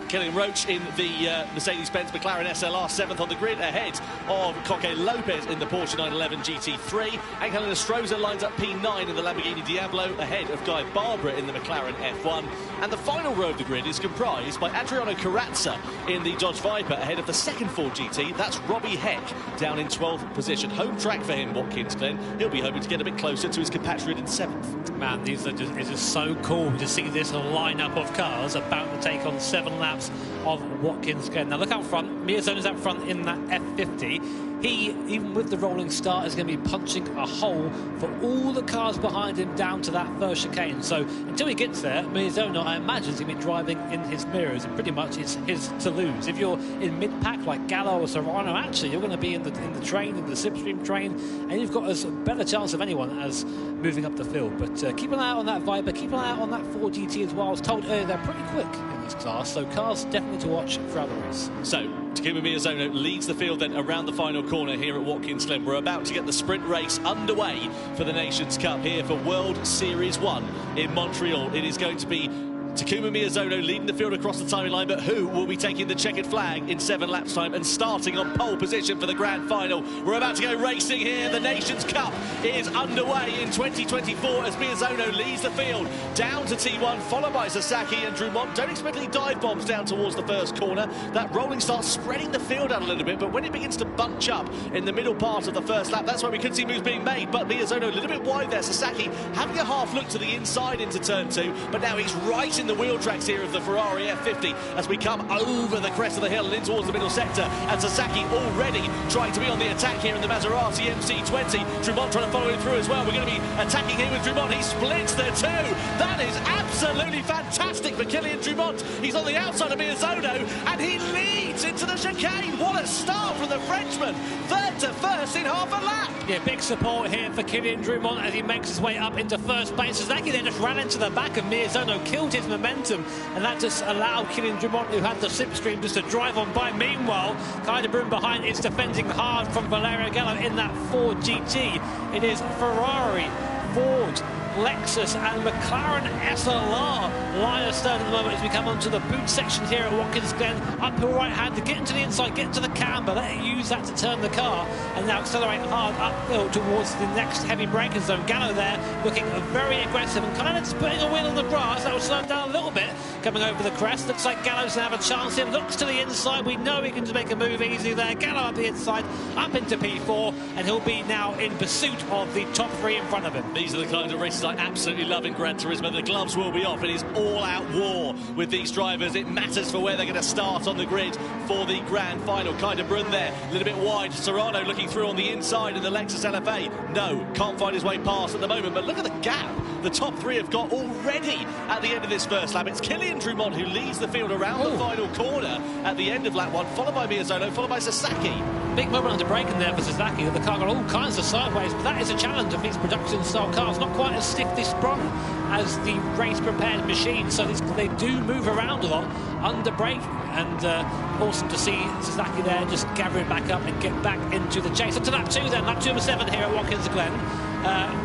Killian Roach in the Mercedes-Benz McLaren SLR, 7th on the grid, ahead of Coque Lopez in the Porsche 911 GT3. Angel Nestroza lines up P9 in the Lamborghini Diablo, ahead of Guy Barbara in the McLaren F1. And the final row of the grid is comprised by Adriano Carrazza in the Dodge Viper, ahead of the second Ford GT. That's Robbie Heck down in 12th position. Home track for him, Watkins Glen. He'll be hoping to get a bit closer to his compatriot in 7th. Man, it's just so cool to see this lineup of cars about to take on 7 laps of Watkins Glen. Now look out front, Miyazono's out front in that F50. He, even with the rolling start, is going to be punching a hole for all the cars behind him down to that first chicane. So until he gets there, Miyazono, I imagine, is going to be driving in his mirrors, and pretty much it's his to lose. If you're in mid-pack like Gallo or Serrano, actually you're going to be in the train, in the slipstream train, and you've got as better chance of anyone as moving up the field. But keep an eye out on that Viper, keep an eye out on that Ford GT as well. I was told earlier they're pretty quick in this class, so cars definitely to watch throughout the race. So Takuma Miyazono leads the field then around the final corner here at Watkins Glen. We're about to get the sprint race underway for the Nations Cup here for World Series 1 in Montreal. It is going to be Takuma Miyazono leading the field across the timeline, but who will be taking the checkered flag in 7 laps time and starting on pole position for the Grand Final? We're about to go racing here. The Nations Cup is underway in 2024 as Miyazono leads the field down to T1, followed by Sasaki and Drumont. Don't expect any dive bombs down towards the first corner. That rolling starts spreading the field out a little bit, but when it begins to bunch up in the middle part of the first lap, that's where we could see moves being made. But Miyazono a little bit wide there. Sasaki having a half look to the inside into turn 2, but now he's right in the wheel tracks here of the Ferrari F50 as we come over the crest of the hill and in towards the middle sector, and Sasaki already trying to be on the attack here in the Maserati MC20. Drumont trying to follow him through as well. We're going to be attacking here with Drumont. He splits the two. That is absolutely fantastic for Kilian Drumont. He's on the outside of Miyazono and he leads into the chicane. What a start from the Frenchman. Third to first in half a lap. Yeah, big support here for Kilian Drumont as he makes his way up into first place. Sasaki then just ran into the back of Miyazono, killed his momentum, and that just allowed Kilian Drumont, who had the slipstream, just to drive on by. Meanwhile, Guy de Bruyne behind is defending hard from Valerio Gallo in that Ford GT. It is Ferrari, Ford, Lexus and McLaren SLR line astern at the moment as we come onto the boot section here at Watkins Glen. Uphill right hand to get into the inside, get into the camber, let it use that to turn the car, and now accelerate hard uphill towards the next heavy braking zone. Gallo there looking very aggressive and kind of just putting a wheel on the grass. That will slow him down a little bit coming over the crest. Looks like Gallo's going to have a chance here. Looks to the inside. We know he can just make a move easily there. Gallo up the inside, up into P4, and he'll be now in pursuit of the top 3 in front of him. These are the kind of races I absolutely love in Gran Turismo. The gloves will be off. It is all-out war with these drivers. It matters for where they're going to start on the grid for the Grand Final. Guy de Bruyne there, a little bit wide. Serrano looking through on the inside in the Lexus LFA. No, can't find his way past at the moment, but look at the gap the top 3 have got already at the end of this first lap. It's Kilian Drumont who leads the field around the final corner at the end of lap 1, followed by Miyazono, followed by Sasaki. Big moment under braking there for Sasaki. The car got all kinds of sideways, but that is a challenge of these production-style cars. Not quite as stiffly sprung as the race-prepared machine, so they do move around a lot under braking. And awesome to see Sasaki there just gathering back up and get back into the chase. Up to lap 2 then, lap 2 of 7 here at Watkins Glen.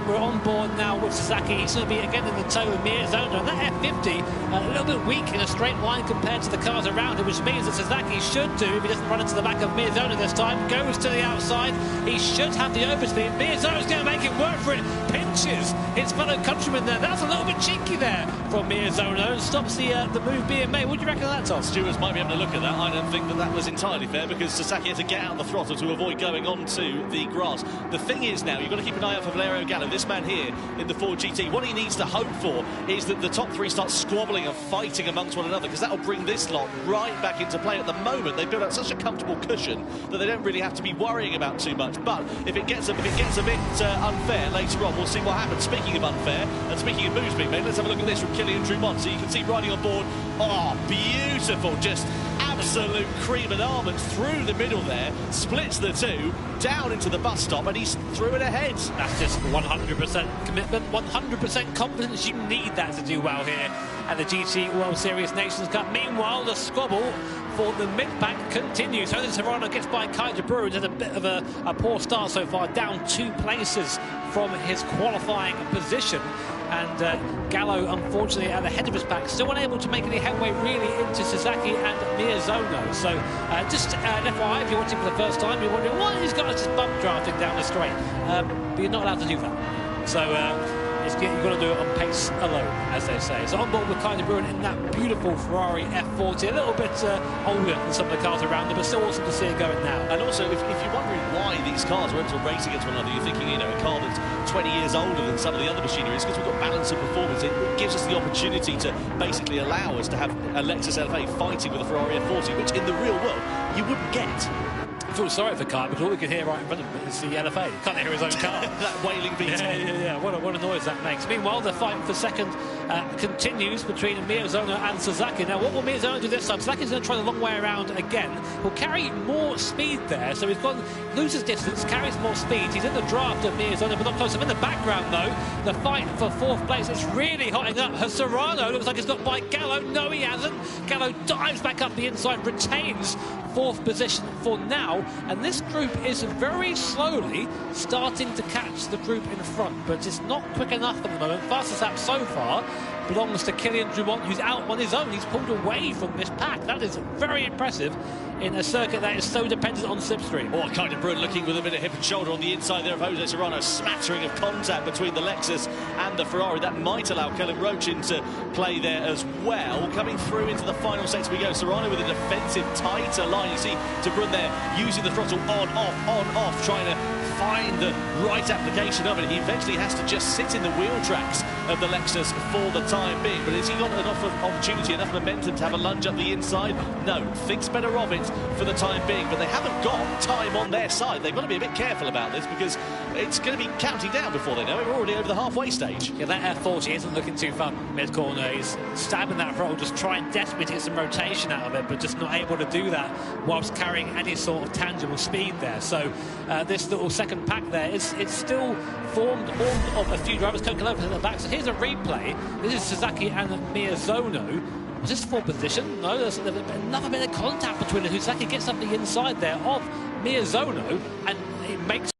We're on board now with Sasaki. He's going to be again in the tow with Miyazono. And that F50, a little bit weak in a straight line compared to the cars around it, which means that Sasaki should do, if he doesn't run into the back of Miyazono this time, goes to the outside. He should have the overspeed. Miyazono's going to make it work for it. Pinches his fellow countryman there. That's a little bit cheeky there from Miyazono. Stops the move being made. What do you reckon of that, Tom? Stewards might be able to look at that. I don't think that was entirely fair because Sasaki had to get out the throttle to avoid going onto the grass. The thing is now, you've got to keep an eye out for Valerio Gallo, this man here in the Ford GT. What he needs to hope for is that the top 3 start squabbling and fighting amongst one another, because that will bring this lot right back into play. At the moment, they've built up such a comfortable cushion that they don't really have to be worrying about too much. But if it gets a bit unfair later on, we'll see see what happens. Speaking of unfair, and speaking of moves being made, let's have a look at this from Kylian Drumont. So you can see riding on board, oh, beautiful, just absolute cream and almond through the middle there, splits the two, down into the bus stop, and he's through it ahead. That's just 100% commitment, 100% confidence. You need that to do well here at the GT World Series Nations Cup. Meanwhile, the squabble for the mid-pack continues. Jose Serrano gets by Kai de Bruin. Has a bit of a poor start so far, down 2 places from his qualifying position. And Gallo, unfortunately, at the head of his pack, still unable to make any headway really into Sasaki and Miyazono. So just an FYI, if you're watching for the first time, you're wondering why these guys just bump drafting down the straight. But you're not allowed to do that. So you've got to do it on pace alone, as they say. So on board with Kai de Bruin in that beautiful Ferrari F40, a little bit older than some of the cars around them, but still awesome to see it going now. And also, if you're wondering why these cars are able to race against one another, you're thinking, you know, a car that's 20 years older than some of the other machinery, it's because we've got balance of performance. It gives us the opportunity to basically allow us to have a Lexus LFA fighting with a Ferrari F40, which in the real world you wouldn't get. I feel sorry for Kai, because all we can hear right in front of him is the LFA. He can't hear his own car. That wailing V10. Yeah. What a noise that makes. Meanwhile, the fight for second continues between Miyazono and Sasaki. Now, what will Miyazono do this time? Sasaki's going to try the long way around again. He'll carry more speed there, so he's gone, loses distance, carries more speed. He's in the draft of Miyazono, but not close. In the background, though, the fight for 4th place is really hotting up. Serrano looks like he's got by Gallo. No, he hasn't. Gallo dives back up the inside, retains 4th position for now, and this group is very slowly starting to catch the group in front, but it's not quick enough at the moment. Fastest lap so far belongs to Kylian Drumont, who's out on his own. He's pulled away from this pack. That is very impressive in a circuit that is so dependent on slipstream. Oh, Kai de Bruin looking with a bit of hip and shoulder on the inside there of Jose Serrano. Smattering of contact between the Lexus and the Ferrari. That might allow Kellen Roach into play there as well. Coming through into the final sector we go. Serrano with a defensive, tighter line. You see de Bruin there using the throttle on, off, trying to find the right application of it. He eventually has to just sit in the wheel tracks of the Lexus for the time being. But has he got enough opportunity, enough momentum to have a lunge up the inside? No, thinks better of it for the time being. But they haven't got time on their side. They've got to be a bit careful about this, because it's going to be counting down before they know it. We're already over the halfway stage. Yeah, that F40 isn't looking too fun mid-corner. He's stabbing that throttle, just trying desperately to get some rotation out of it, but just not able to do that whilst carrying any sort of tangible speed there. So this little second pack there, it's still formed of a few drivers. Coca Lopez at the back. So here's a replay. This is Sasaki and Miyazono. Was this for position? No, there's another bit of contact between them. Sasaki gets up the inside there of Miyazono, and it makes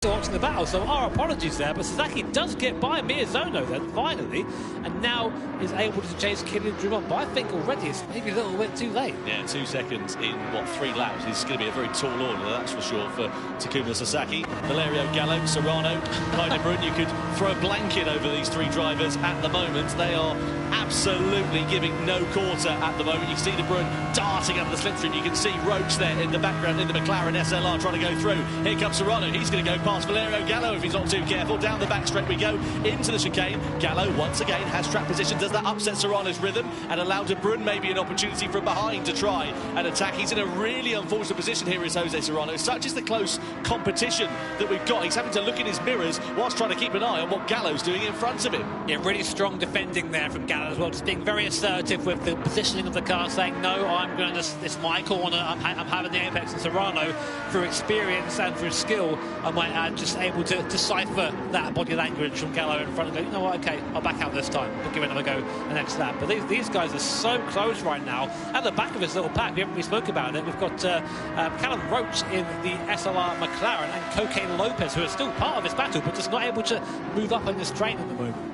watching the battle, so our apologies there, but Sasaki does get by Miyazono then finally, and now is able to chase Kylian Drumont, but I think already it's maybe a little bit too late. Yeah, 2 seconds in, 3 laps. It's going to be a very tall order, that's for sure, for Takuma Sasaki, Valerio Gallo, Serrano, Kai de Bruin. You could throw a blanket over these 3 drivers at the moment. They are absolutely giving no quarter at the moment. You see de Bruin darting out of the slipstream. You can see Roach there in the background in the McLaren SLR trying to go through. Here comes Serrano. He's going to go past Valerio Gallo if he's not too careful. Down the back straight we go into the chicane. Gallo once again has track position. Does that upset Serrano's rhythm and allow de Bruin maybe an opportunity from behind to try and attack? He's in a really unfortunate position here, is Jose Serrano. Such is the close competition that we've got. He's having to look in his mirrors whilst trying to keep an eye on what Gallo's doing in front of him. Yeah, really strong defending there from Gallo as well, just being very assertive with the positioning of the car, saying no, I'm going to this is my corner, I'm having the apex. And Serrano, through experience and through skill, I might add, just able to decipher that body language from Gallo in front and go, you know what, okay, I'll back out this time, we'll give it another go the next lap. But these guys are so close right now. At the back of this little pack, we haven't really spoke about it, we've got Callum Roach in the SLR McLaren and Coca Lopez, who are still part of this battle but just not able to move up on this train at the moment.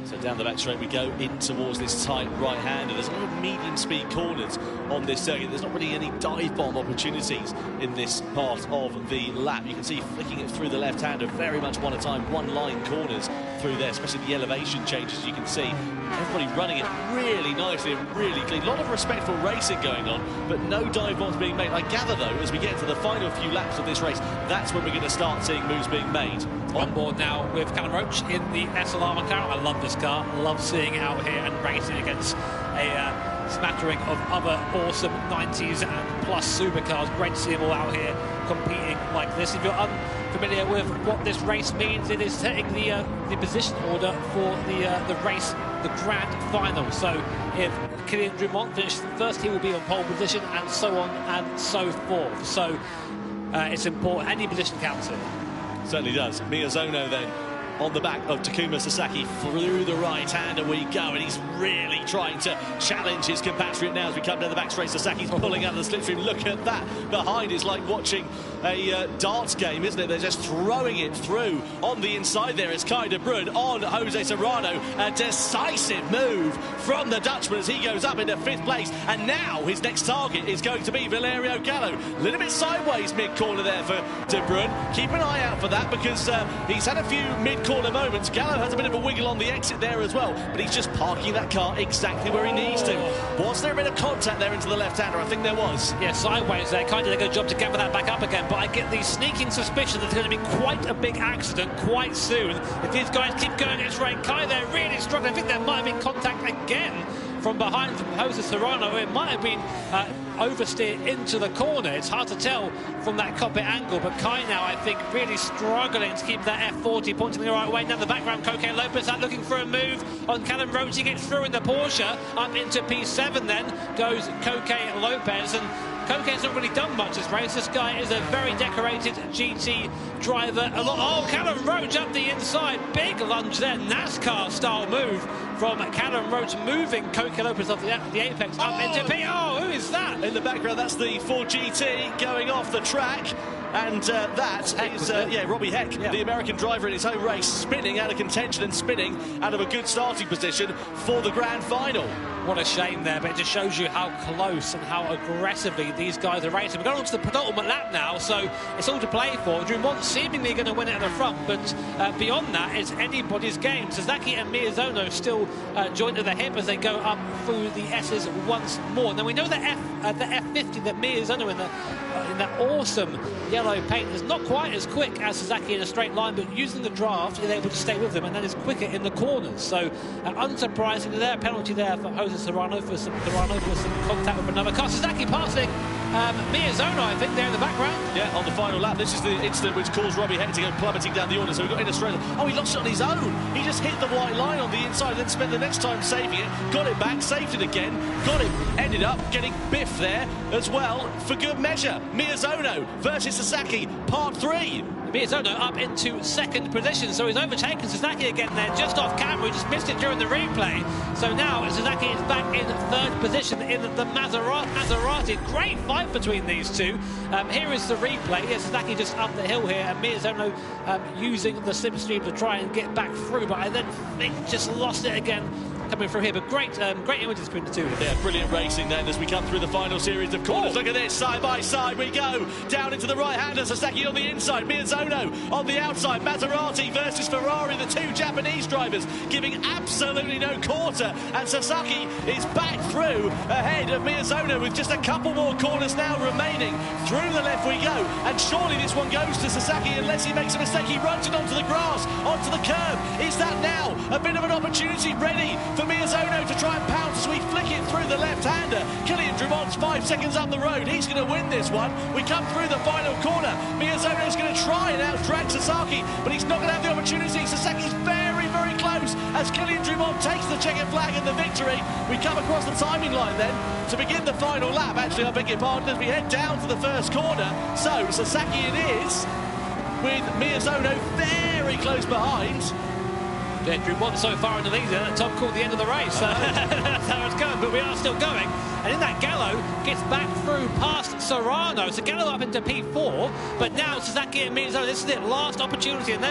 So down the back straight we go in towards this tight right-hander. There's a lot of medium-speed corners on this circuit. There's not really any dive bomb opportunities in this part of the lap. You can see flicking it through the left-hander, very much one at a time, one-line corners through there, especially the elevation changes. You can see everybody running it really nicely and really clean. A lot of respectful racing going on, but no dive bombs being made. I gather, though, as we get into the final few laps of this race, that's when we're going to start seeing moves being made. On board now with Callum Roach in the SLR McLaren. I love this car, love seeing it out here and racing against a smattering of other awesome 90s and plus supercars. Great to see them all out here competing like this. If you're familiar with what this race means. It is setting the position order for the race, the grand final. So if Kylian Drummond finishes first, he will be on pole position, and so on and so forth. So it's important. Any position counts here. Certainly does. Miyazono then on the back of Takuma Sasaki through the right-hander we go, and he's really trying to challenge his compatriot now as we come down the back straight. Sasaki's pulling out of the slipstream. Look at that behind. It's like watching a darts game, isn't it? They're just throwing it through on the inside there. It's Kai de Bruyne on Jose Serrano. A decisive move from the Dutchman as he goes up into 5th place, and now his next target is going to be Valerio Gallo. A little bit sideways mid-corner there for de Bruyne. Keep an eye out for that, because he's had a few mid-corner moments. Gallo has a bit of a wiggle on the exit there as well, but he's just parking that car exactly where he needs to. Was there a bit of contact there into the left-hander? I think there was. Yeah, sideways there. Kind of did a good job to gather that back up again, but I get the sneaking suspicion that there's going to be quite a big accident quite soon if these guys keep going at this rate. Kai, they're really struggling. I think there might have been contact again from behind from Jose Serrano. It might have been oversteer into the corner. It's hard to tell from that cockpit angle, but Kai now, I think, really struggling to keep that F40 pointing the right way. Now the background, Coque Lopez out looking for a move on Callum Roach. He gets through in the Porsche. Up into P7 then goes Coque Lopez, and Coque's not really done much this race. This guy is a very decorated GT driver. Oh, Callum Roach up the inside. Big lunge there. NASCAR-style move from Callum Roach, moving Coque Lopez off the apex up into P. Oh, who is that? In the background, that's the Ford GT going off the track. And that is, Robbie Heck, the American driver in his home race, spinning out of contention and spinning out of a good starting position for the grand final. What a shame there, but it just shows you how close and how aggressively these guys are racing. We're going on to the penultimate lap now, so it's all to play for. Drummond seemingly going to win it at the front, but beyond that, it's anybody's game. Sasaki and Miyazono still joined at the hip as they go up through the S's once more. Now we know that the F50 that Miyazono in that awesome yellow paint is not quite as quick as Sasaki in a straight line, but using the draft, he's able to stay with them, and then is quicker in the corners. So unsurprisingly, there, a penalty there for Jose Serrano for some contact with another car. Sasaki passing Miyazono, I think, there in the background. Yeah, on the final lap. This is the incident which caused Robbie Heck to go plummeting down the order. So we got in a straight. Oh, he lost it on his own. He just hit the white line on the inside, then spent the next time saving it. Got it back, saved it again, got it. Ended up getting biffed there as well for good measure. Miyazono versus Sasaki, part 3. Miyazono up into 2nd position, so he's overtaken Sasaki again there, just off camera. He just missed it during the replay. So now Sasaki is back in 3rd position in the Maserati. Great fight between these two. Here is the replay. Yeah, Sasaki just up the hill here, and Miyazono using the slipstream to try and get back through, but I then think just lost it again coming through here. But great images between the two. Yeah, brilliant racing then as we come through the final series of corners. Look at this, side by side we go. Down into the right-hander, Sasaki on the inside, Miyazono on the outside. Maserati versus Ferrari, the two Japanese drivers giving absolutely no quarter. And Sasaki is back through ahead of Miyazono with just a couple more corners now remaining. Through the left we go, and surely this one goes to Sasaki unless he makes a mistake. He runs it onto the grass, onto the curb. Is that now a bit of an opportunity ready for Miyazono to try and pounce as we flick it through the left-hander? Kylian Drummond's 5 seconds up the road. He's going to win this one. We come through the final corner. Miyazono's going to try and out-drag Sasaki, but he's not going to have the opportunity. Sasaki's very, very close as Kylian Drummond takes the checkered flag and the victory. We come across the timing line then to begin the final lap. Actually, I beg your pardon, as we head down to the first corner. So Sasaki it is, with Miyazono very close behind. Yeah, Drummond so far in the lead there, Tom called the end of the race. That's how it's going, but we are still going. And in that, Gallo gets back through past Serrano. So Gallo up into P4, but now Sasaki and Miyazono, this is their last opportunity, and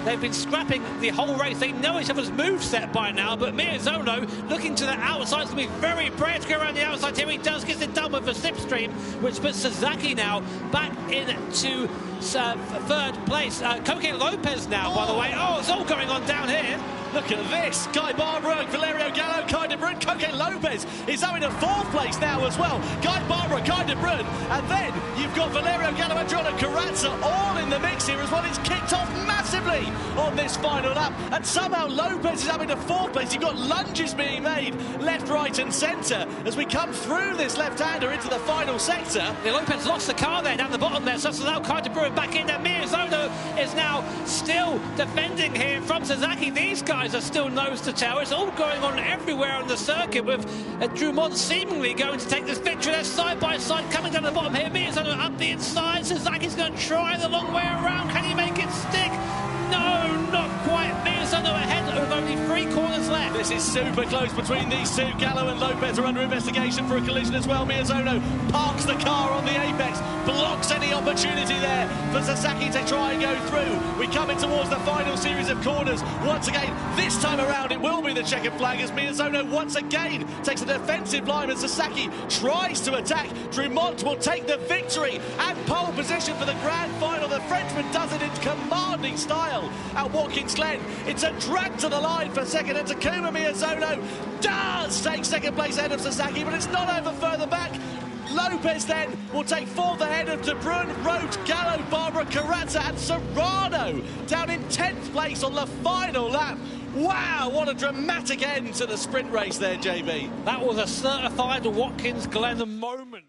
they've been scrapping the whole race. They know each other's moveset by now, but Miyazono looking to the outside, to be very brave to go around the outside here. He does, gets it done with a slipstream, which puts Sasaki now back into 3rd place. Coque Lopez now, by the way. Oh, it's all going on down here. Look at this. Guy Barbara, Valerio Gallo, Kai de Bruyne, Coque Lopez is up in 4th place now as well. Guy Barbara, Kai de Bruyne, and then you've got Valerio Gallo and Johnny Carrazza all in the mix here as well. It's kicked off massively superbly on this final lap, and somehow Lopez is having a fourth place. You've got lunges being made left, right and centre as we come through this left-hander into the final sector. Yeah, Lopez lost the car there down the bottom there, so that's now kind of brought back in there. Miyazono is now still defending here from Sasaki. These guys are still nose to tail. It's all going on everywhere on the circuit, with Drumont seemingly going to take this victory. They're side by side coming down the bottom here. Miyazono up the inside. Sasaki's going to try the long way around. Can he make it stick? No, not quite. Miyazono ahead with only 3 corners left. This is super close between these two. Gallo and Lopez are under investigation for a collision as well. Miyazono parks the car on the apex, blocks any opportunity there for Sasaki to try and go through. We come in towards the final series of corners. Once again, this time around it will be the checkered flag as Miyazono once again takes a defensive line and Sasaki tries to attack. Drumont will take the victory and pole position for the grand final. The Frenchman does it in commanding style at Watkins Glen. It's a drag to the line for second, and Takuma Miyazono does take second place ahead of Sasaki, but it's not over further back. Lopez then will take fourth ahead of De Bruyne, Roach, Gallo, Barbara, Carrazza and Serrano down in 10th place on the final lap. Wow, what a dramatic end to the sprint race there, JB. That was a certified Watkins Glen moment.